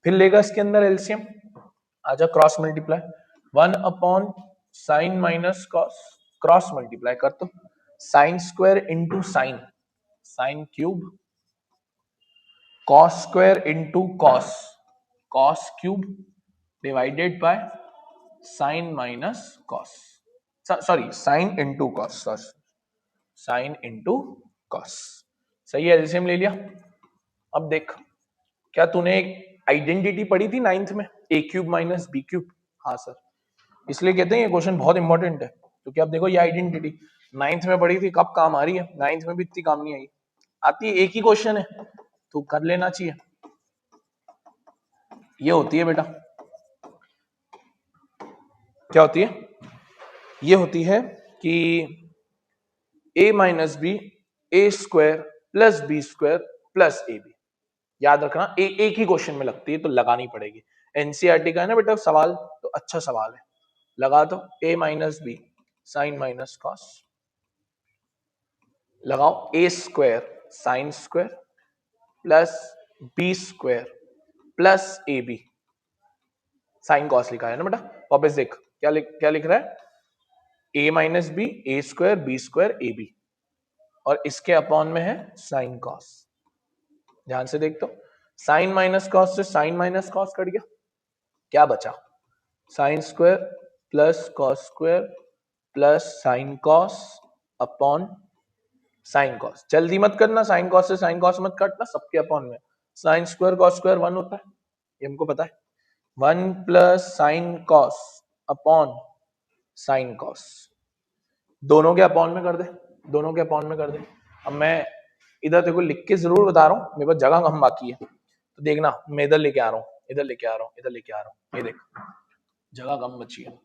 फिर लेगा इसके अंदर एलसीएम, आजा cross multiply, 1 upon sine minus cos, cross multiply कर, तो sine square into sine, sine cube, cos square into cos, cos cube, divided by sine minus cos, sorry sine into cos, sorry sine into cos, सही है, LCM ले लिया। अब देख, क्या तूने एक आइडेंटिटी पढ़ी थी नाइन्थ में, ए क्यूब माइनस बी क्यूब? हाँ सर, इसलिए कहते हैं ये क्वेश्चन बहुत इंपॉर्टेंट है, क्योंकि अब देखो ये आइडेंटिटी नाइन्थ में पढ़ी थी, कब काम आ रही है, नाइन्थ में भी इतनी काम नहीं आई, आती है, एक ही क्वेश्चन है तो कर लेना चाहिए। ये होती है बेटा, क्या होती है, ये होती है कि a minus B, A square plus B square plus A B, याद रखना, एक ही क्वेश्चन में लगती है तो लगानी पड़ेगी, एनसीईआरटी का है ना बेटा सवाल, तो अच्छा सवाल है, लगा दो, a minus B sine minus cos, लगाओ A square sine square plus B square plus A B, sine cos लिखा है ना बेटा, वापस देख क्या लिख रहा है, a minus B, A square B square A B, और इसके अपॉन में है साइन कॉस, ध्यान से देख, तो साइन माइनस कॉस से साइन माइनस कॉस कट गया, क्या बचा, sign square plus cos square plus sine cos upon sine cos, जल्दी मत करना, साइन कॉस से साइन कॉस मत काटना, सबके अपॉन में, साइन स्क्वायर कॉस स्क्वायर 1 होता है, ये हमको पता है, 1 plus sine cos upon sine cos, दोनों के अपॉन में कर दे, दोनों के अपॉन में कर दे। अब मैं इधर देखो लिख के जरूर बता रहा हूँ, मेरे पास जगह कम बाकी है, तो देखना मैं इधर लेके आ रहा हूँ, इधर लेके आ रहा हूँ, इधर लेके आ रहा हूँ, ये देख जगह कम बची है,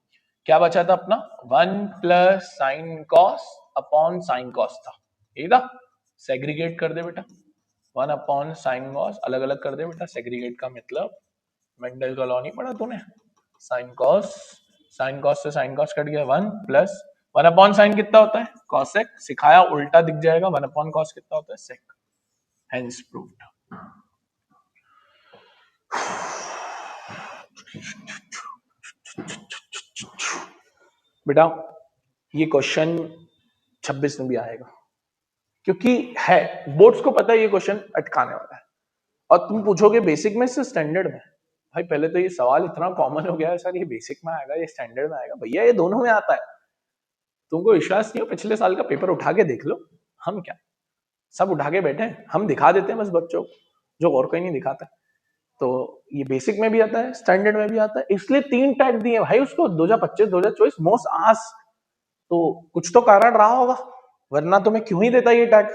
क्या बचा था अपना, 1 plus sine cos upon sine cos था, ये था, सेग्रीगेट कर दे बेटा, 1 अपॉन साइन कॉस अलग अलग कर दे बेटा, सेग्रीगेट का मतलब मेंडल का लॉ नहीं पढ़ा तूने, साइन कॉस से साइन कॉस कट गया, 1 प्लस 1 अपॉन साइन कितना होता है, कॉसेक, सिखाया उल्टा दिख जाएगा, 1 अपॉन कॉस कितना होता है, सेक, हेंस प्रूव्ड। बेटा ये क्वेश्चन 26 में भी आएगा, क्योंकि है, बोर्ड्स को पता है ये क्वेश्चन अटकाने वाला है, और तुम पूछोगे बेसिक में से स्टैंडर्ड में, भाई पहले तो ये सवाल इतना कॉमन हो गया है सर, ये बेसिक में आएगा, ये स्टैंडर्ड में आएगा, भैया ये दोनों में आता है, तुमको विश्वास नहीं हो, पिछले साल का पेपर उठा के देख लो, हम क्या सब उठा के बैठे हैं, हम दिखा देते हैं बस बच्चों को, जो और कोई नहीं दिखाता। तो ये बेसिक में भी आता है, स्टैंडर्ड में भी आता है, इसलिए 3 टैग दिए भाई उसको, 2025 2024 मोस्ट आस्क्ड तो कुछ तो कारण रहा होगा, वरना तो मैं क्यों ही देता ये टैग।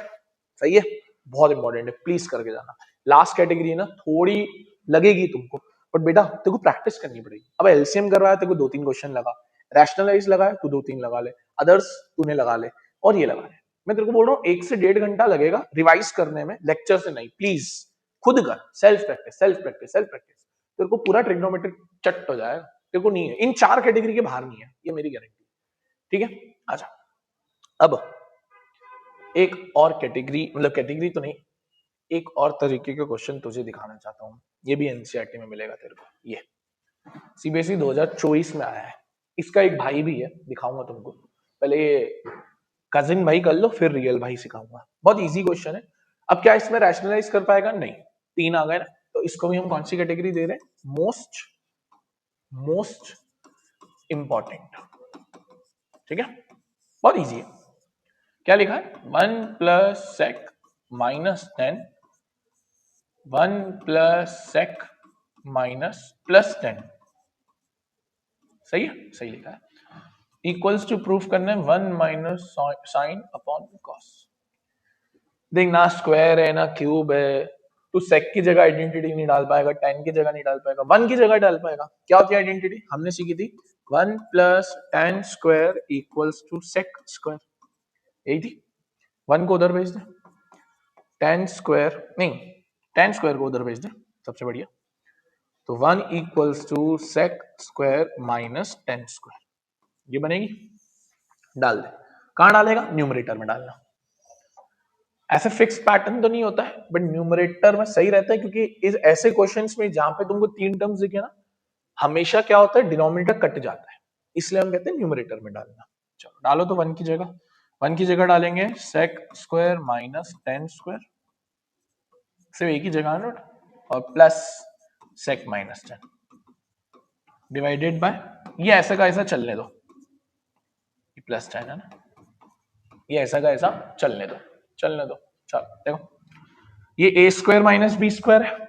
सही है, बहुत इंपॉर्टेंट है, प्लीज करके जाना। लास्ट कैटेगरी है ना, थोड़ी लगेगी तुमको, बट बेटा तेरे को प्रैक्टिस करनी पड़ेगी। अब एलसीएम करवाया, तेरे को 2-3 क्वेश्चन लगा, रैशनलाइज लगाया तू 2-3 लगा ले, अदर्स तूने लगा ले, और ये लगा ले। मैं तेरे को बोल रहा हूँ 1 से 1.5 घंटा लगेगा रिवाइज करने में, लेक्चर से नहीं। प्लीज खुद कर, self practice, self practice, self practice. तेरे को पूरा ट्रिग्नोमेट्रिक चट हो जाएगा। तेरे को नहीं है, इन 4 कैटेगरी के बाहर नहीं है, ये मेरी गारंटी। ठीक है, अच्छा अब एक और कैटेगरी, मतलब कैटेगरी तो नहीं, एक और तरीके का क्वेश्चन तुझे दिखाना चाहता हूँ। ये भी एनसीईआरटी में मिलेगा तेरे को। ये सीबीएसई 2024 में आया है, इसका एक भाई भी है, दिखाऊंगा तुमको। पहले ये कजिन भाई कर लो, फिर रियल भाई सिखाऊंगा। बहुत इजी क्वेश्चन है। अब क्या इसमें रैशनलाइज कर पाएगा? नहीं। 3 आ गए ना, तो इसको भी हम कौन सी कैटेगरी दे रहे हैं? Most important. ठीक है, बहुत इजी है। क्या लिखा है? 1 plus sec minus 10, 1 plus sec minus plus 10। सही है, सही लिखा है। इक्वल्स टू प्रूफ करना है 1 माइनस साइन अपॉन कॉस। देख ना स्क्वायर है ना क्यूब है, तू सेक की जगह आइडेंटिटी नहीं डाल पाएगा, 10 की जगह नहीं डाल पाएगा, 1 की जगह डाल पाएगा। क्या होती है आइडेंटिटी? हमने सीखी थी 1 plus tan square equals to sec square, यही थी। 1 को उधर भेज दे, tan स्क्वायर नहीं, tan स्क्वायर को उधर भेज दे, सबसे बढ़िया। तो 1 equals to sec square minus tan square, ये बनेगी। डाल दे। कहां डालेगा? न्यूमरेटर में डालना। ऐसे फिक्स पैटर्न तो नहीं होता है, बट न्यूमरेटर में सही रहता है, क्योंकि इस ऐसे क्वेश्चंस में जहां पे तुमको 3 टर्म्स दिखे ना, हमेशा क्या होता है, डिनोमिनेटर कट जाता है, इसलिए हम कहते हैं न्यूमरेटर में डालना। चलो डालो, तो 1 की जगह, 1 की जगह डालेंगे sec square minus tan square, सिर्फ एक ही जगह नोट, और plus sec minus 10 divided by, ये ऐसा का ऐसा चलने दो, ये प्लस 10 है ना, ये ऐसा का ऐसा चलने दो, चलने दो। चलो देखो, ये ए स्क्वायर माइनस बी स्क्वायर है,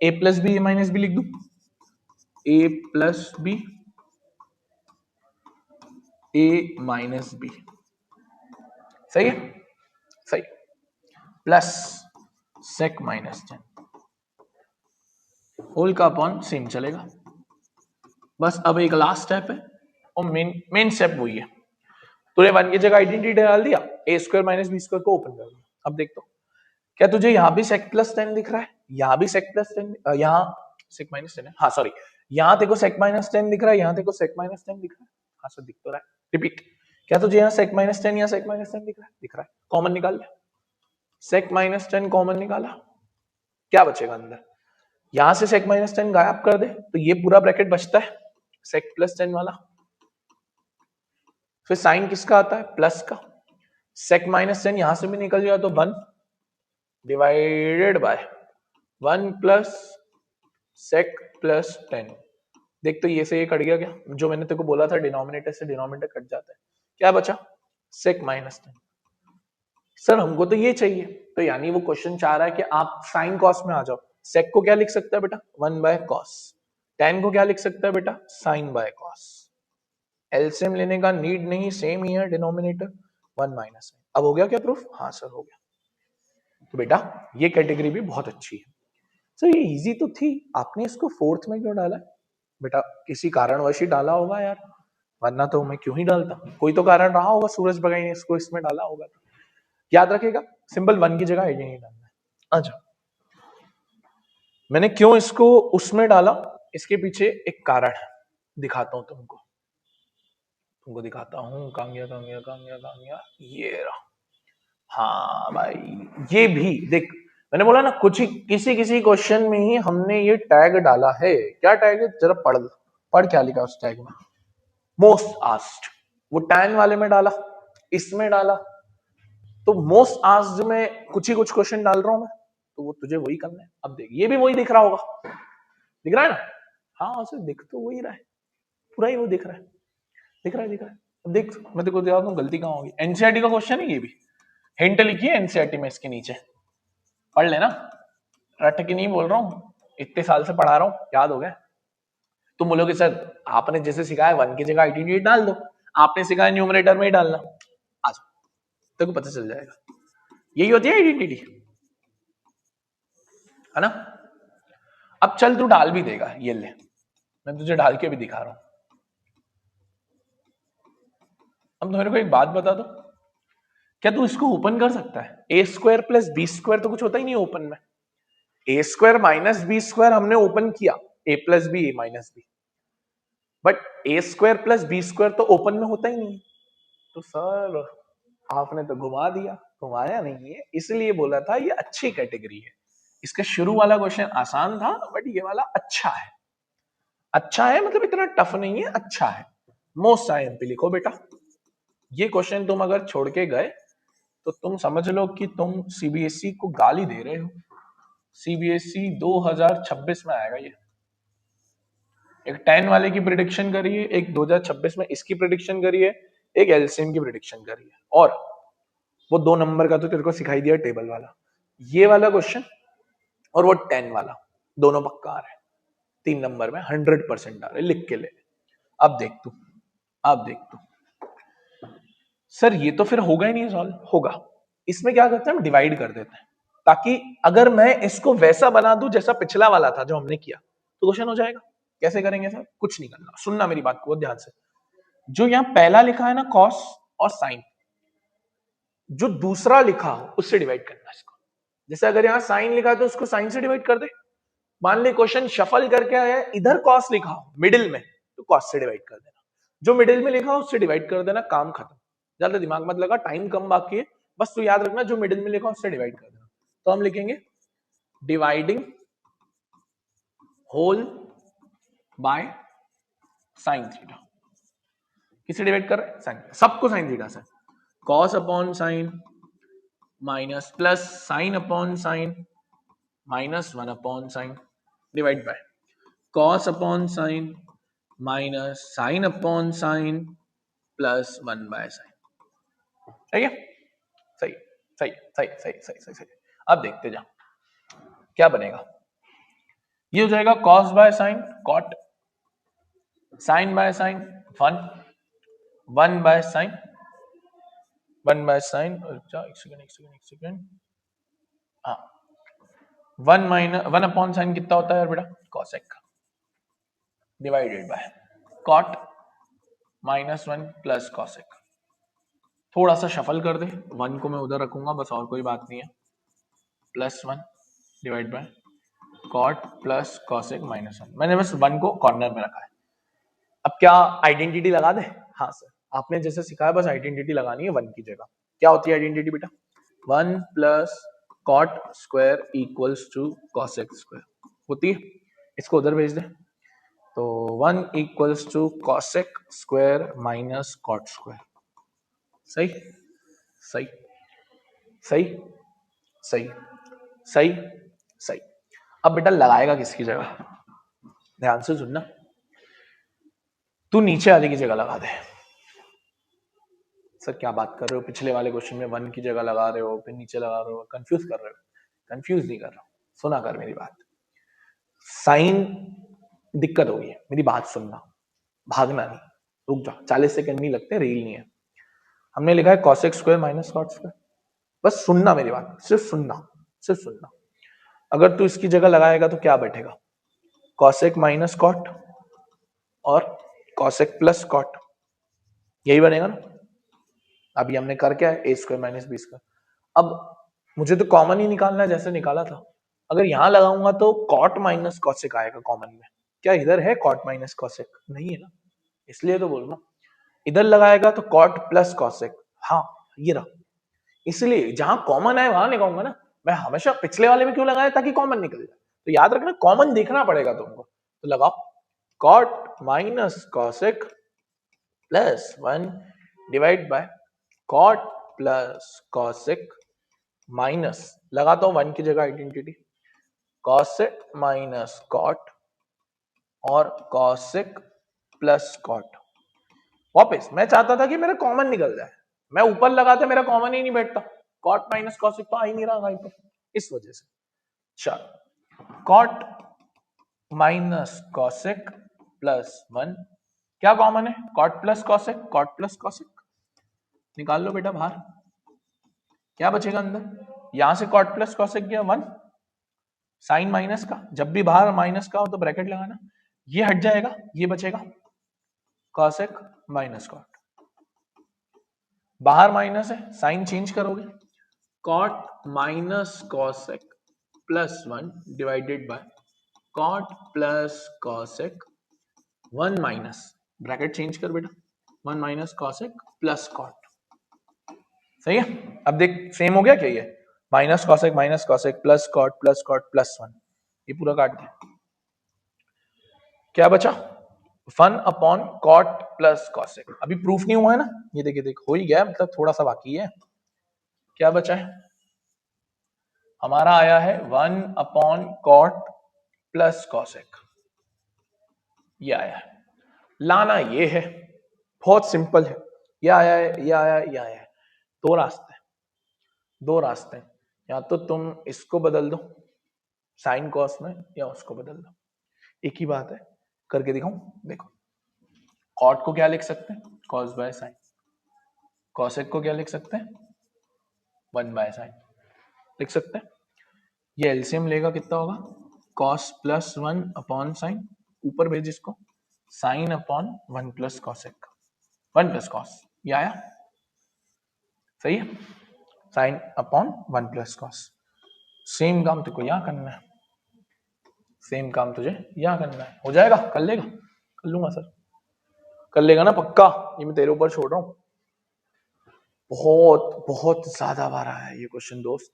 A plus b minus B लिख दू, ए प्लस बी, ए माइनस बी, सही है, सही, प्लस सेक माइनस 10 होल का अपॉन सेम चलेगा। बस अब एक लास्ट स्टेप है, और मेन स्टेप वही है। तूने 1 की जगह आइडेंटिटी डाल दिया, ए स्क्वायर माइनस बी स्क्वायर को ओपन कर दिया। अब देख तो, क्या तुझे यहां भी सेक प्लस 10 दिख रहा है, यहां भी सेक प्लस 10, यहां सेक माइनस 10 है, हाँ सॉरी, यहां देखो सेक माइनस 10 दिख रहा है, यहां देखो सेक माइनस 10 दिख रहा है, हाँ सर दिख तो रहा है। रिपीट, क्या तुझे यहाँ सेक माइनस 10 या सेक माइनस 10 दिख रहा है? दिख रहा है। कॉमन निकाल ले, सेक माइनस 10 कॉमन निकाला, क्या बचेगा अंदर? यहां से सेक माइनस 10 गायब कर दे, तो ये पूरा ब्रैकेट बचता है सेक प्लस 10 वाला। फिर साइन किसका आता है? प्लस का। सेक माइनस 10 यहां से भी निकल जाए तो 1 divided by 1 plus sec plus 10। देख तो ये से ये कट गया, क्या जो मैंने तेरे को बोला था, डिनोमिनेटर से डिनोमिनेटर कट जाता है, क्या बचा? सेक माइनस 10। सर हमको तो ये चाहिए, तो यानी वो क्वेश्चन चाह रहा है कि आप साइन कॉस में आ जाओ। सेक को क्या लिख सकता है बेटा? 1 बाय कॉस। tan को क्या लिख सकता है बेटा? Sign by cos. एलसीएम लेने का नीड नहीं, सेम ही है डिनोमिनेटर, 1 माइनस। अब हो गया क्या प्रूफ? हाँ सर हो गया। तो बेटा ये कैटेगरी भी बहुत अच्छी है सर, ये इजी तो थी, आपने इसको 4th में क्यों डाला? बेटा किसी कारणवश ही डाला होगा यार, वरना तो मैं क्यों ही डालता, कोई तो कारण रहा होगा, सूरज बगाई ने इसको इसमें डाला होगा। याद रखिएगा, सिंपल 1 की जगह आइडेंटिटी डालना है। अच्छा, मैंने क्यों इसको उसमें डाला, इसके पीछे एक कारण है, दिखाता हूं तुमको दिखाता हूँ। कांगिया ये रहा। हाँ भाई, ये भी देख, मैंने बोला ना, कुछ ही किसी किसी क्वेश्चन में ही हमने ये टैग डाला है। क्या टैग है? जरा पढ़ क्या लिखा उस टैग में? Most asked. वो टैन वाले में डाला, इसमें डाला, तो मोस्ट आस्क्ड में कुछ ही कुछ क्वेश्चन डाल रहा हूं मैं, तो वो तुझे वही करना है। अब देख, ये भी वही दिख रहा होगा, दिख रहा है ना? हाँ उसे दिख तो वही रहा है, पूरा ही वो दिख रहा है, दिख रहा है, दिख रहा है। अब देख, मैं तेरे को दिखा दूं गलती कहां होगी। एनसीईआरटी का क्वेश्चन है ये भी, हिंट लिखी है एनसीईआरटी में, इसके नीचे पढ़ लेना, रट के नहीं बोल रहा हूँ, इतने साल से पढ़ा रहा हूँ, याद हो गया। तुम बोलोगे सर आपने जैसे सिखाया 1 की जगह आइडेंटिटी डाल दो, आपने सिखाया न्यूमरेटर में ही डालना, आ जाओ, तेरे को पता चल जाएगा। यही होती है आइडेंटिटी, है ना। अब चल तू डाल भी देगा, ये ले, मैं तुझे डाल के भी दिखा रहा हूं। अब मेरे को एक बात बता दो, क्या तू इसको ओपन कर सकता है? ए स्क्वायर प्लस बी स्क्वायर तो कुछ होता ही नहीं ओपन में। ए स्क्वायर माइनस बी स्क्वायर हमने ओपन किया, A plus B A minus B, but A square plus B square तो ओपन में होता ही नहीं। तो सर आपने तो घुमा दिया, घुमाया नहीं है, इसलिए बोला था ये अच्छी कैटेगरी है। इसका शुरू वाला क्वेश्चन आसान था, बट ये वाला अच्छा है। अच्छा है मतलब इतना टफ नहीं है, अच्छा है। मोस्ट आईएमपी लिखो बेटा। ये क्वेश्चन तुम अगर छोड़ के गए तो तुम समझ लो कि तुम सीबीएसई को गाली दे रहे हो। सीबीएसई 2026 में आएगा ये। एक 10 वाले की प्रिडिक्शन करिए, एक 2026 में इसकी प्रिडिक्शन करिए, एक एलसीएम की प्रिडिक्शन करिए, और वो 2 नंबर का तो तेरे को सिखाई दिया टेबल वाला, ये वाला क्वेश्चन और वो 10 वाला, दोनों पक्का आ रहे हैं। 3 नंबर में 100% आ रहे, लिख के ले। अब देख तू, अब देख तू, सर ये तो फिर होगा ही नहीं सॉल्व, होगा। इसमें क्या करते हैं हम, डिवाइड कर देते हैं, ताकि अगर मैं इसको वैसा बना दूं जैसा पिछला वाला था जो हमने किया, तो क्वेश्चन हो जाएगा। कैसे करेंगे सर? कुछ नहीं करना, सुनना मेरी बात को ध्यान से। जो यहाँ पहला लिखा है ना कॉस और साइन, जो दूसरा लिखा हो उससे डिवाइड करना इसको। जैसे अगर यहाँ साइन लिखा है तो उसको साइन से डिवाइड कर दे। मान ले क्वेश्चन शफल करके आया, इधर कॉस लिखा हो मिडिल में, तो कॉस से डिवाइड कर देना। जो मिडिल में लिखा हो उससे डिवाइड कर देना, काम खत्म। ज्यादा दिमाग मत लगा, टाइम कम बाकी है, बस तू याद रखना जो मिडिल में लिखा हो उससे डिवाइड कर देना। तो हम लिखेंगे dividing whole by sine theta. किसे डिवाइड कर रहे हैं? साइन, सबको साइन थीटा से। Cos upon sine minus plus sine upon sine minus 1 upon sine divide by cos upon sine minus sine upon sine plus 1 by sine. सही है? सही सही सही सही सही सही सही। अब देखते जा क्या बनेगा। ये हो जाएगा cos by sine cot, sine by sine 1, 1 by sine, 1 by sine, एक सेकंड, हाँ 1 माइनस 1 अपॉन साइन कितना होता है यार बेटा? Cosec divided by cot minus 1 plus cosec. थोड़ा सा शफल कर दे, 1 को मैं उधर रखूंगा बस, और कोई बात नहीं है। Plus 1 divide by cot plus cosec minus 1। मैंने बस 1 को कॉर्नर में रखा है। अब क्या आइडेंटिटी लगा दे? हाँ सर, आपने जैसे सिखाया बस आइडेंटिटी लगानी है 1 की जगह। क्या होती है आइडेंटिटी बेटा? 1 plus cot square equals to cosec square होती है। इसको उधर भेज दे, तो 1 equals to cosec square minus cot square. सही सही सही सही सही सही। अब बेटा लगाएगा किसकी जगह? ध्यान से सुनना, तू नीचे वाले की जगह लगा दे। सर क्या बात कर रहे हो, पिछले वाले क्वेश्चन में 1 की जगह लगा रहे हो, फिर नीचे लगा रहे हो, कंफ्यूज कर रहे हो। कंफ्यूज नहीं कर रहा हूं, सुना कर मेरी बात। साइन दिक्कत होगी, मेरी बात सुनना, भागना नहीं, रुक जा, 40 सेकंड नहीं लगते, रील नहीं है। हमने लिखा है cosec square minus cot square, बस सुनना मेरी बात, सिर्फ सुनना, सिर्फ सुनना। अगर तू इसकी जगह लगाएगा तो क्या बैठेगा? कॉसेक माइनस कॉट और कॉसेक प्लस कॉट, यही बनेगा ना। अभी हमने कर क्या है, ए स्क्वायर माइनस बी स्क्वायर। अब मुझे तो कॉमन ही निकालना है जैसे निकाला था। अगर यहां लगाऊंगा तो कॉट माइनस कॉसेक आएगा कॉमन में। क्या इधर है कॉट माइनस कॉसेक? नहीं है ना, इसलिए तो बोल रहा हूं। इधर लगाएगा तो कॉट प्लस कॉसेक, हाँ ये रहा। इसलिए जहां कॉमन है वहां लगाऊंगा ना। मैं हमेशा पिछले वाले में क्यों लगाया? ताकि कॉमन निकल जाए। तो याद रखना कॉमन देखना पड़ेगा तुमको। तो लगाओ cot minus cosec plus 1 divide by cot plus cosec minus, लगाता हूं 1 की जगह आइडेंटिटी, कॉसेक माइनस कॉट और कॉसेक प्लस कॉट। वापस मैं चाहता था कि मेरा कॉमन निकल जाए, मैं ऊपर लगाता मेरा कॉमन ही नहीं बैठता, कॉट माइनस कॉसेक तो आ ही नहीं रहा भाई पर, इस वजह से। चल कॉट माइनस कॉसेक प्लस 1 क्या कॉमन है? Cot plus cosec, cot plus cosec निकाल लो बेटा बाहर, क्या बचेगा अंदर? यहां से कॉट प्लस कॉसेक गया 1, साइन माइनस का, जब भी बाहर माइनस का हो तो ब्रैकेट लगाना, ये हट जाएगा, ये बचेगा कॉसेक माइनस कॉट, बाहर माइनस है, साइन चेंज करोगे, cot minus cosec plus 1 divided by cot plus cosec 1 minus, bracket change कर बेटा, 1 माइनस कॉसेक प्लस कॉट। सही है? अब देख सेम हो गया क्या? ये minus cosec plus cot plus 1, ये पूरा काट दे, क्या बचा? 1 अपॉन कॉट प्लस कॉसेक। अभी प्रूफ नहीं हुआ है ना, ये देखिए देख हो ही गया, मतलब थोड़ा सा बाकी है। क्या बचा है हमारा? आया है 1 अपॉन कॉट प्लस कॉसेक, ये आया है। लाना ये है, बहुत सिंपल है, ये आया है, ये आया है, ये आया है। दो रास्ते, दो रास्ते, या तो तुम इसको बदल दो साइन कॉस में, या उसको बदल दो, एक ही बात है। करके दिखाऊं? देखो, कॉट को क्या लिख सकते हैं? Cos by sign. कॉसेक को क्या लिख सकते हैं? 1 बाय साइन लिख सकते हैं। ये एलसीएम लेगा, कितना होगा? कॉस प्लस 1 अपॉन साइन, ऊपर भेज इसको, sine upon 1 plus cosec, 1 plus cos, ये आया। सही है? Sine upon 1 plus cos. Same काम तुझको यहां करना है, सेम काम तुझे यहां करना है। हो जाएगा? कर लेगा? कर लूंगा सर, कर लेगा ना पक्का? ये मैं तेरे ऊपर छोड़ रहा हूं। बहुत बहुत ज्यादा बार आया है ये क्वेश्चन दोस्त,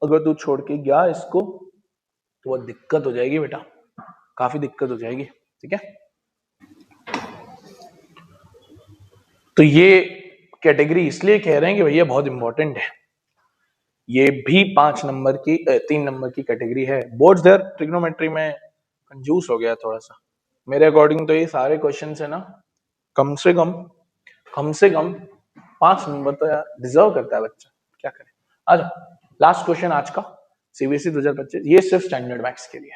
अगर तू छोड़ के गया इसको तो बहुत दिक्कत हो जाएगी बेटा, काफी दिक्कत हो जाएगी। ठीक है, तो ये कैटेगरी इसलिए कह रहे हैं कि भैया बहुत इंपॉर्टेंट है, ये भी 5 नंबर की 3 नंबर की कैटेगरी है। बोर्ड्स देयर ट्रिग्नोमेट्री में कंजूस हो गया थोड़ा सा मेरे अकॉर्डिंग, तो ये सारे क्वेश्चन है ना, कम से कम 5 नंबर तो यार डिजर्व करता है बच्चा, क्या करे। आज लास्ट क्वेश्चन आज का सीबीएसई 2025, ये सिर्फ स्टैंडर्ड मैथ्स के लिए,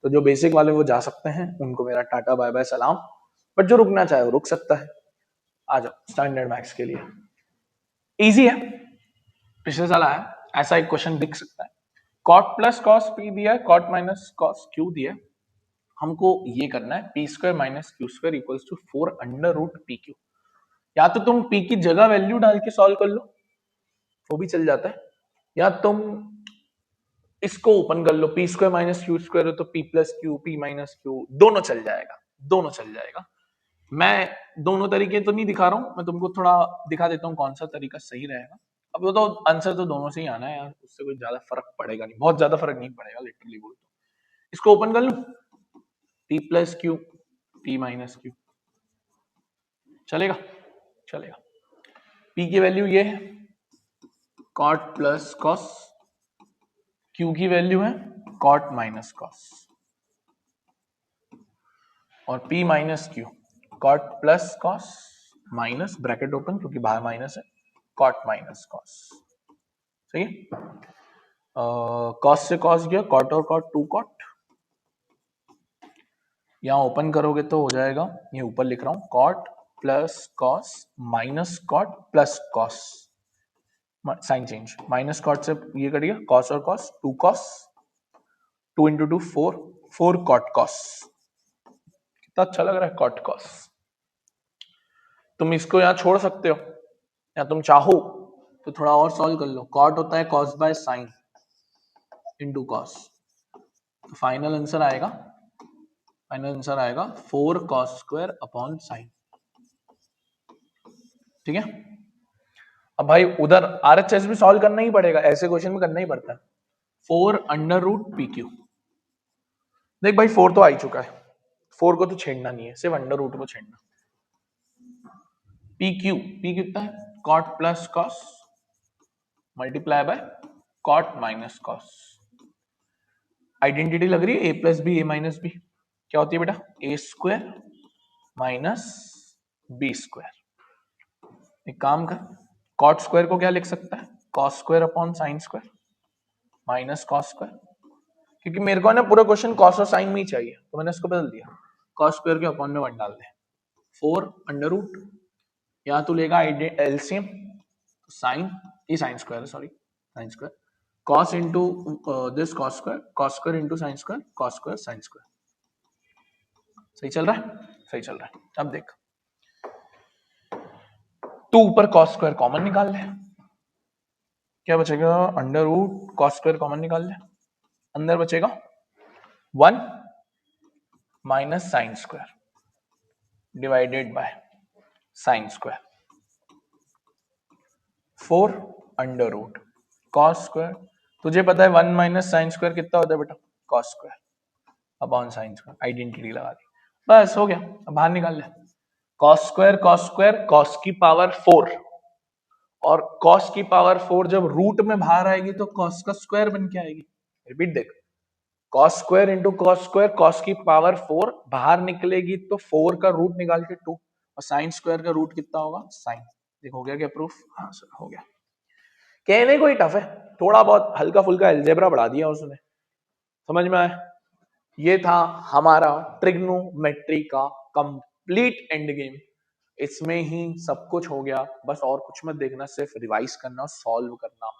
तो जो बेसिक वाले वो जा सकते हैं, उनको मेरा टाटा बाय बाय सलाम, बट जो रुकना चाहे वो रुक सकता है। आ जाओ स्टैंडर्ड मैथ्स के लिए, इजी है, पिछले साल आया, ऐसा एक क्वेश्चन दिख सकता है। कॉट प्लस कॉस पी दिया है, कॉट माइनस कॉस क्यू दिया है, हमको ये करना है P square minus Q square equals to 4 under root P Q. या तो तुम पी की जगह वैल्यू डाल के सॉल्व कर लो, वो भी चल जाता है, या तुम इसको ओपन कर लो, P square minus Q square हो तो P plus Q, P minus Q, दोनों चल जाएगा, दोनों चल जाएगा। मैं दोनों तरीके तो नहीं दिखा रहा हूं, मैं तुमको थोड़ा दिखा देता हूँ कौन सा तरीका सही रहेगा। अब वो तो आंसर तो दोनों से ही आना है यार, उससे कोई ज्यादा फर्क पड़ेगा नहीं, बहुत ज्यादा फर्क नहीं पड़ेगा लिटरली बोल तो। इसको ओपन कर लूं, P plus Q, P minus Q, चलेगा? चलेगा। पी की वैल्यू ये है कॉट प्लस कॉस, क्यू की वैल्यू है कॉट माइनस कॉस, और P minus Q cot plus cos minus bracket open क्योंकि बाहर माइनस है, कॉट माइनस कॉस। सही है? कॉस से कॉस गया, कॉट और कॉट 2 कॉट, यहां ओपन करोगे तो हो जाएगा, ये ऊपर लिख रहा हूं, cot plus cos minus cot plus cos, sign change, minus cot से ये कट गया, कॉस और cos 2 cos, 2 into 2 4 cot cos. कितना अच्छा लग रहा है कॉट कॉस। तुम इसको यहां छोड़ सकते हो, या तुम चाहो तो थोड़ा और सॉल्व कर लो। कॉट होता है cos by sine into cos, तो फाइनल आंसर आएगा 4 कॉस स्क्वायर अपॉन साइन। ठीक है? अब भाई उधर आरएचएस भी सॉल्व करना ही पड़ेगा, ऐसे क्वेश्चन में करना ही पड़ता है। 4 अंडर रूट पी क्यू, देख भाई 4 तो आ ही चुका है, 4 को तो छेड़ना नहीं है, सिर्फ अंडर रूट को छेड़ना। पी क्यू, पी कितना है? Cot plus cos multiply by cot minus cos. Identity लग रही है, A plus B A minus B क्या होती है बेटा? A square minus B square. एक काम कर, कॉट स्क्वायर को क्या लिख सकता है? Cos square upon sine square minus cos square, क्योंकि मेरे को ना पूरा क्वेश्चन कॉस और साइन में ही चाहिए, तो मैंने इसको बदल दिया, कॉस स्क्वायर के अपॉन में 1 डाल दे, 4 अंडर रूट, यहाँ तू लेगा एलसीएम, साइन, ये साइन स्क्वायर है, sorry sine square, cos into this cos square into sine square sine square. सही चल रहा है, सही चल रहा है। अब देख, तू ऊपर कॉस स्क्वायर कॉमन निकाल ले, क्या बचेगा, under root cos square common निकाल ले, अंदर बचेगा 1 minus sine square divided by sine square, 4 under root cos square, तुझे पता है 1 माइनस साइन स्क्वायर कितना होता है बेटा, cos square upon sine square, identity लगा दी, बस हो गया। अब बाहर निकाल ले, कॉस स्क्वायर कॉस की पावर 4, और कॉस की पावर 4 जब रूट में बाहर आएगी तो कॉस का स्क्वायर बन के आएगी। रिपीट देख, कॉस स्क्वायर इंटू कॉस की पावर 4 बाहर निकलेगी तो 4 का रूट निकाल के 2, और साइन स्क्वायर का रूट कितना होगा, साइन। देखो हो गया क्या प्रूफ, हाँ सर हो गया। कहने को ही टफ है, थोड़ा बहुत हल्का फुल्का अलजेब्रा बढ़ा दिया उसने, समझ में आया। ये था हमारा ट्रिग्नोमेट्री का कंप्लीट एंड गेम, इसमें ही सब कुछ हो गया, बस और कुछ मत देखना, सिर्फ रिवाइज करना, सॉल्व करना।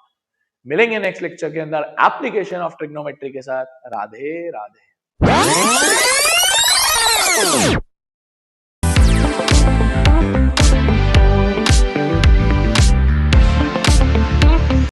मिलेंगे नेक्स्ट लेक्चर के अंदर एप्लीकेशन ऑफ ट्रिग्नोमेट्री के साथ। राधे राधे।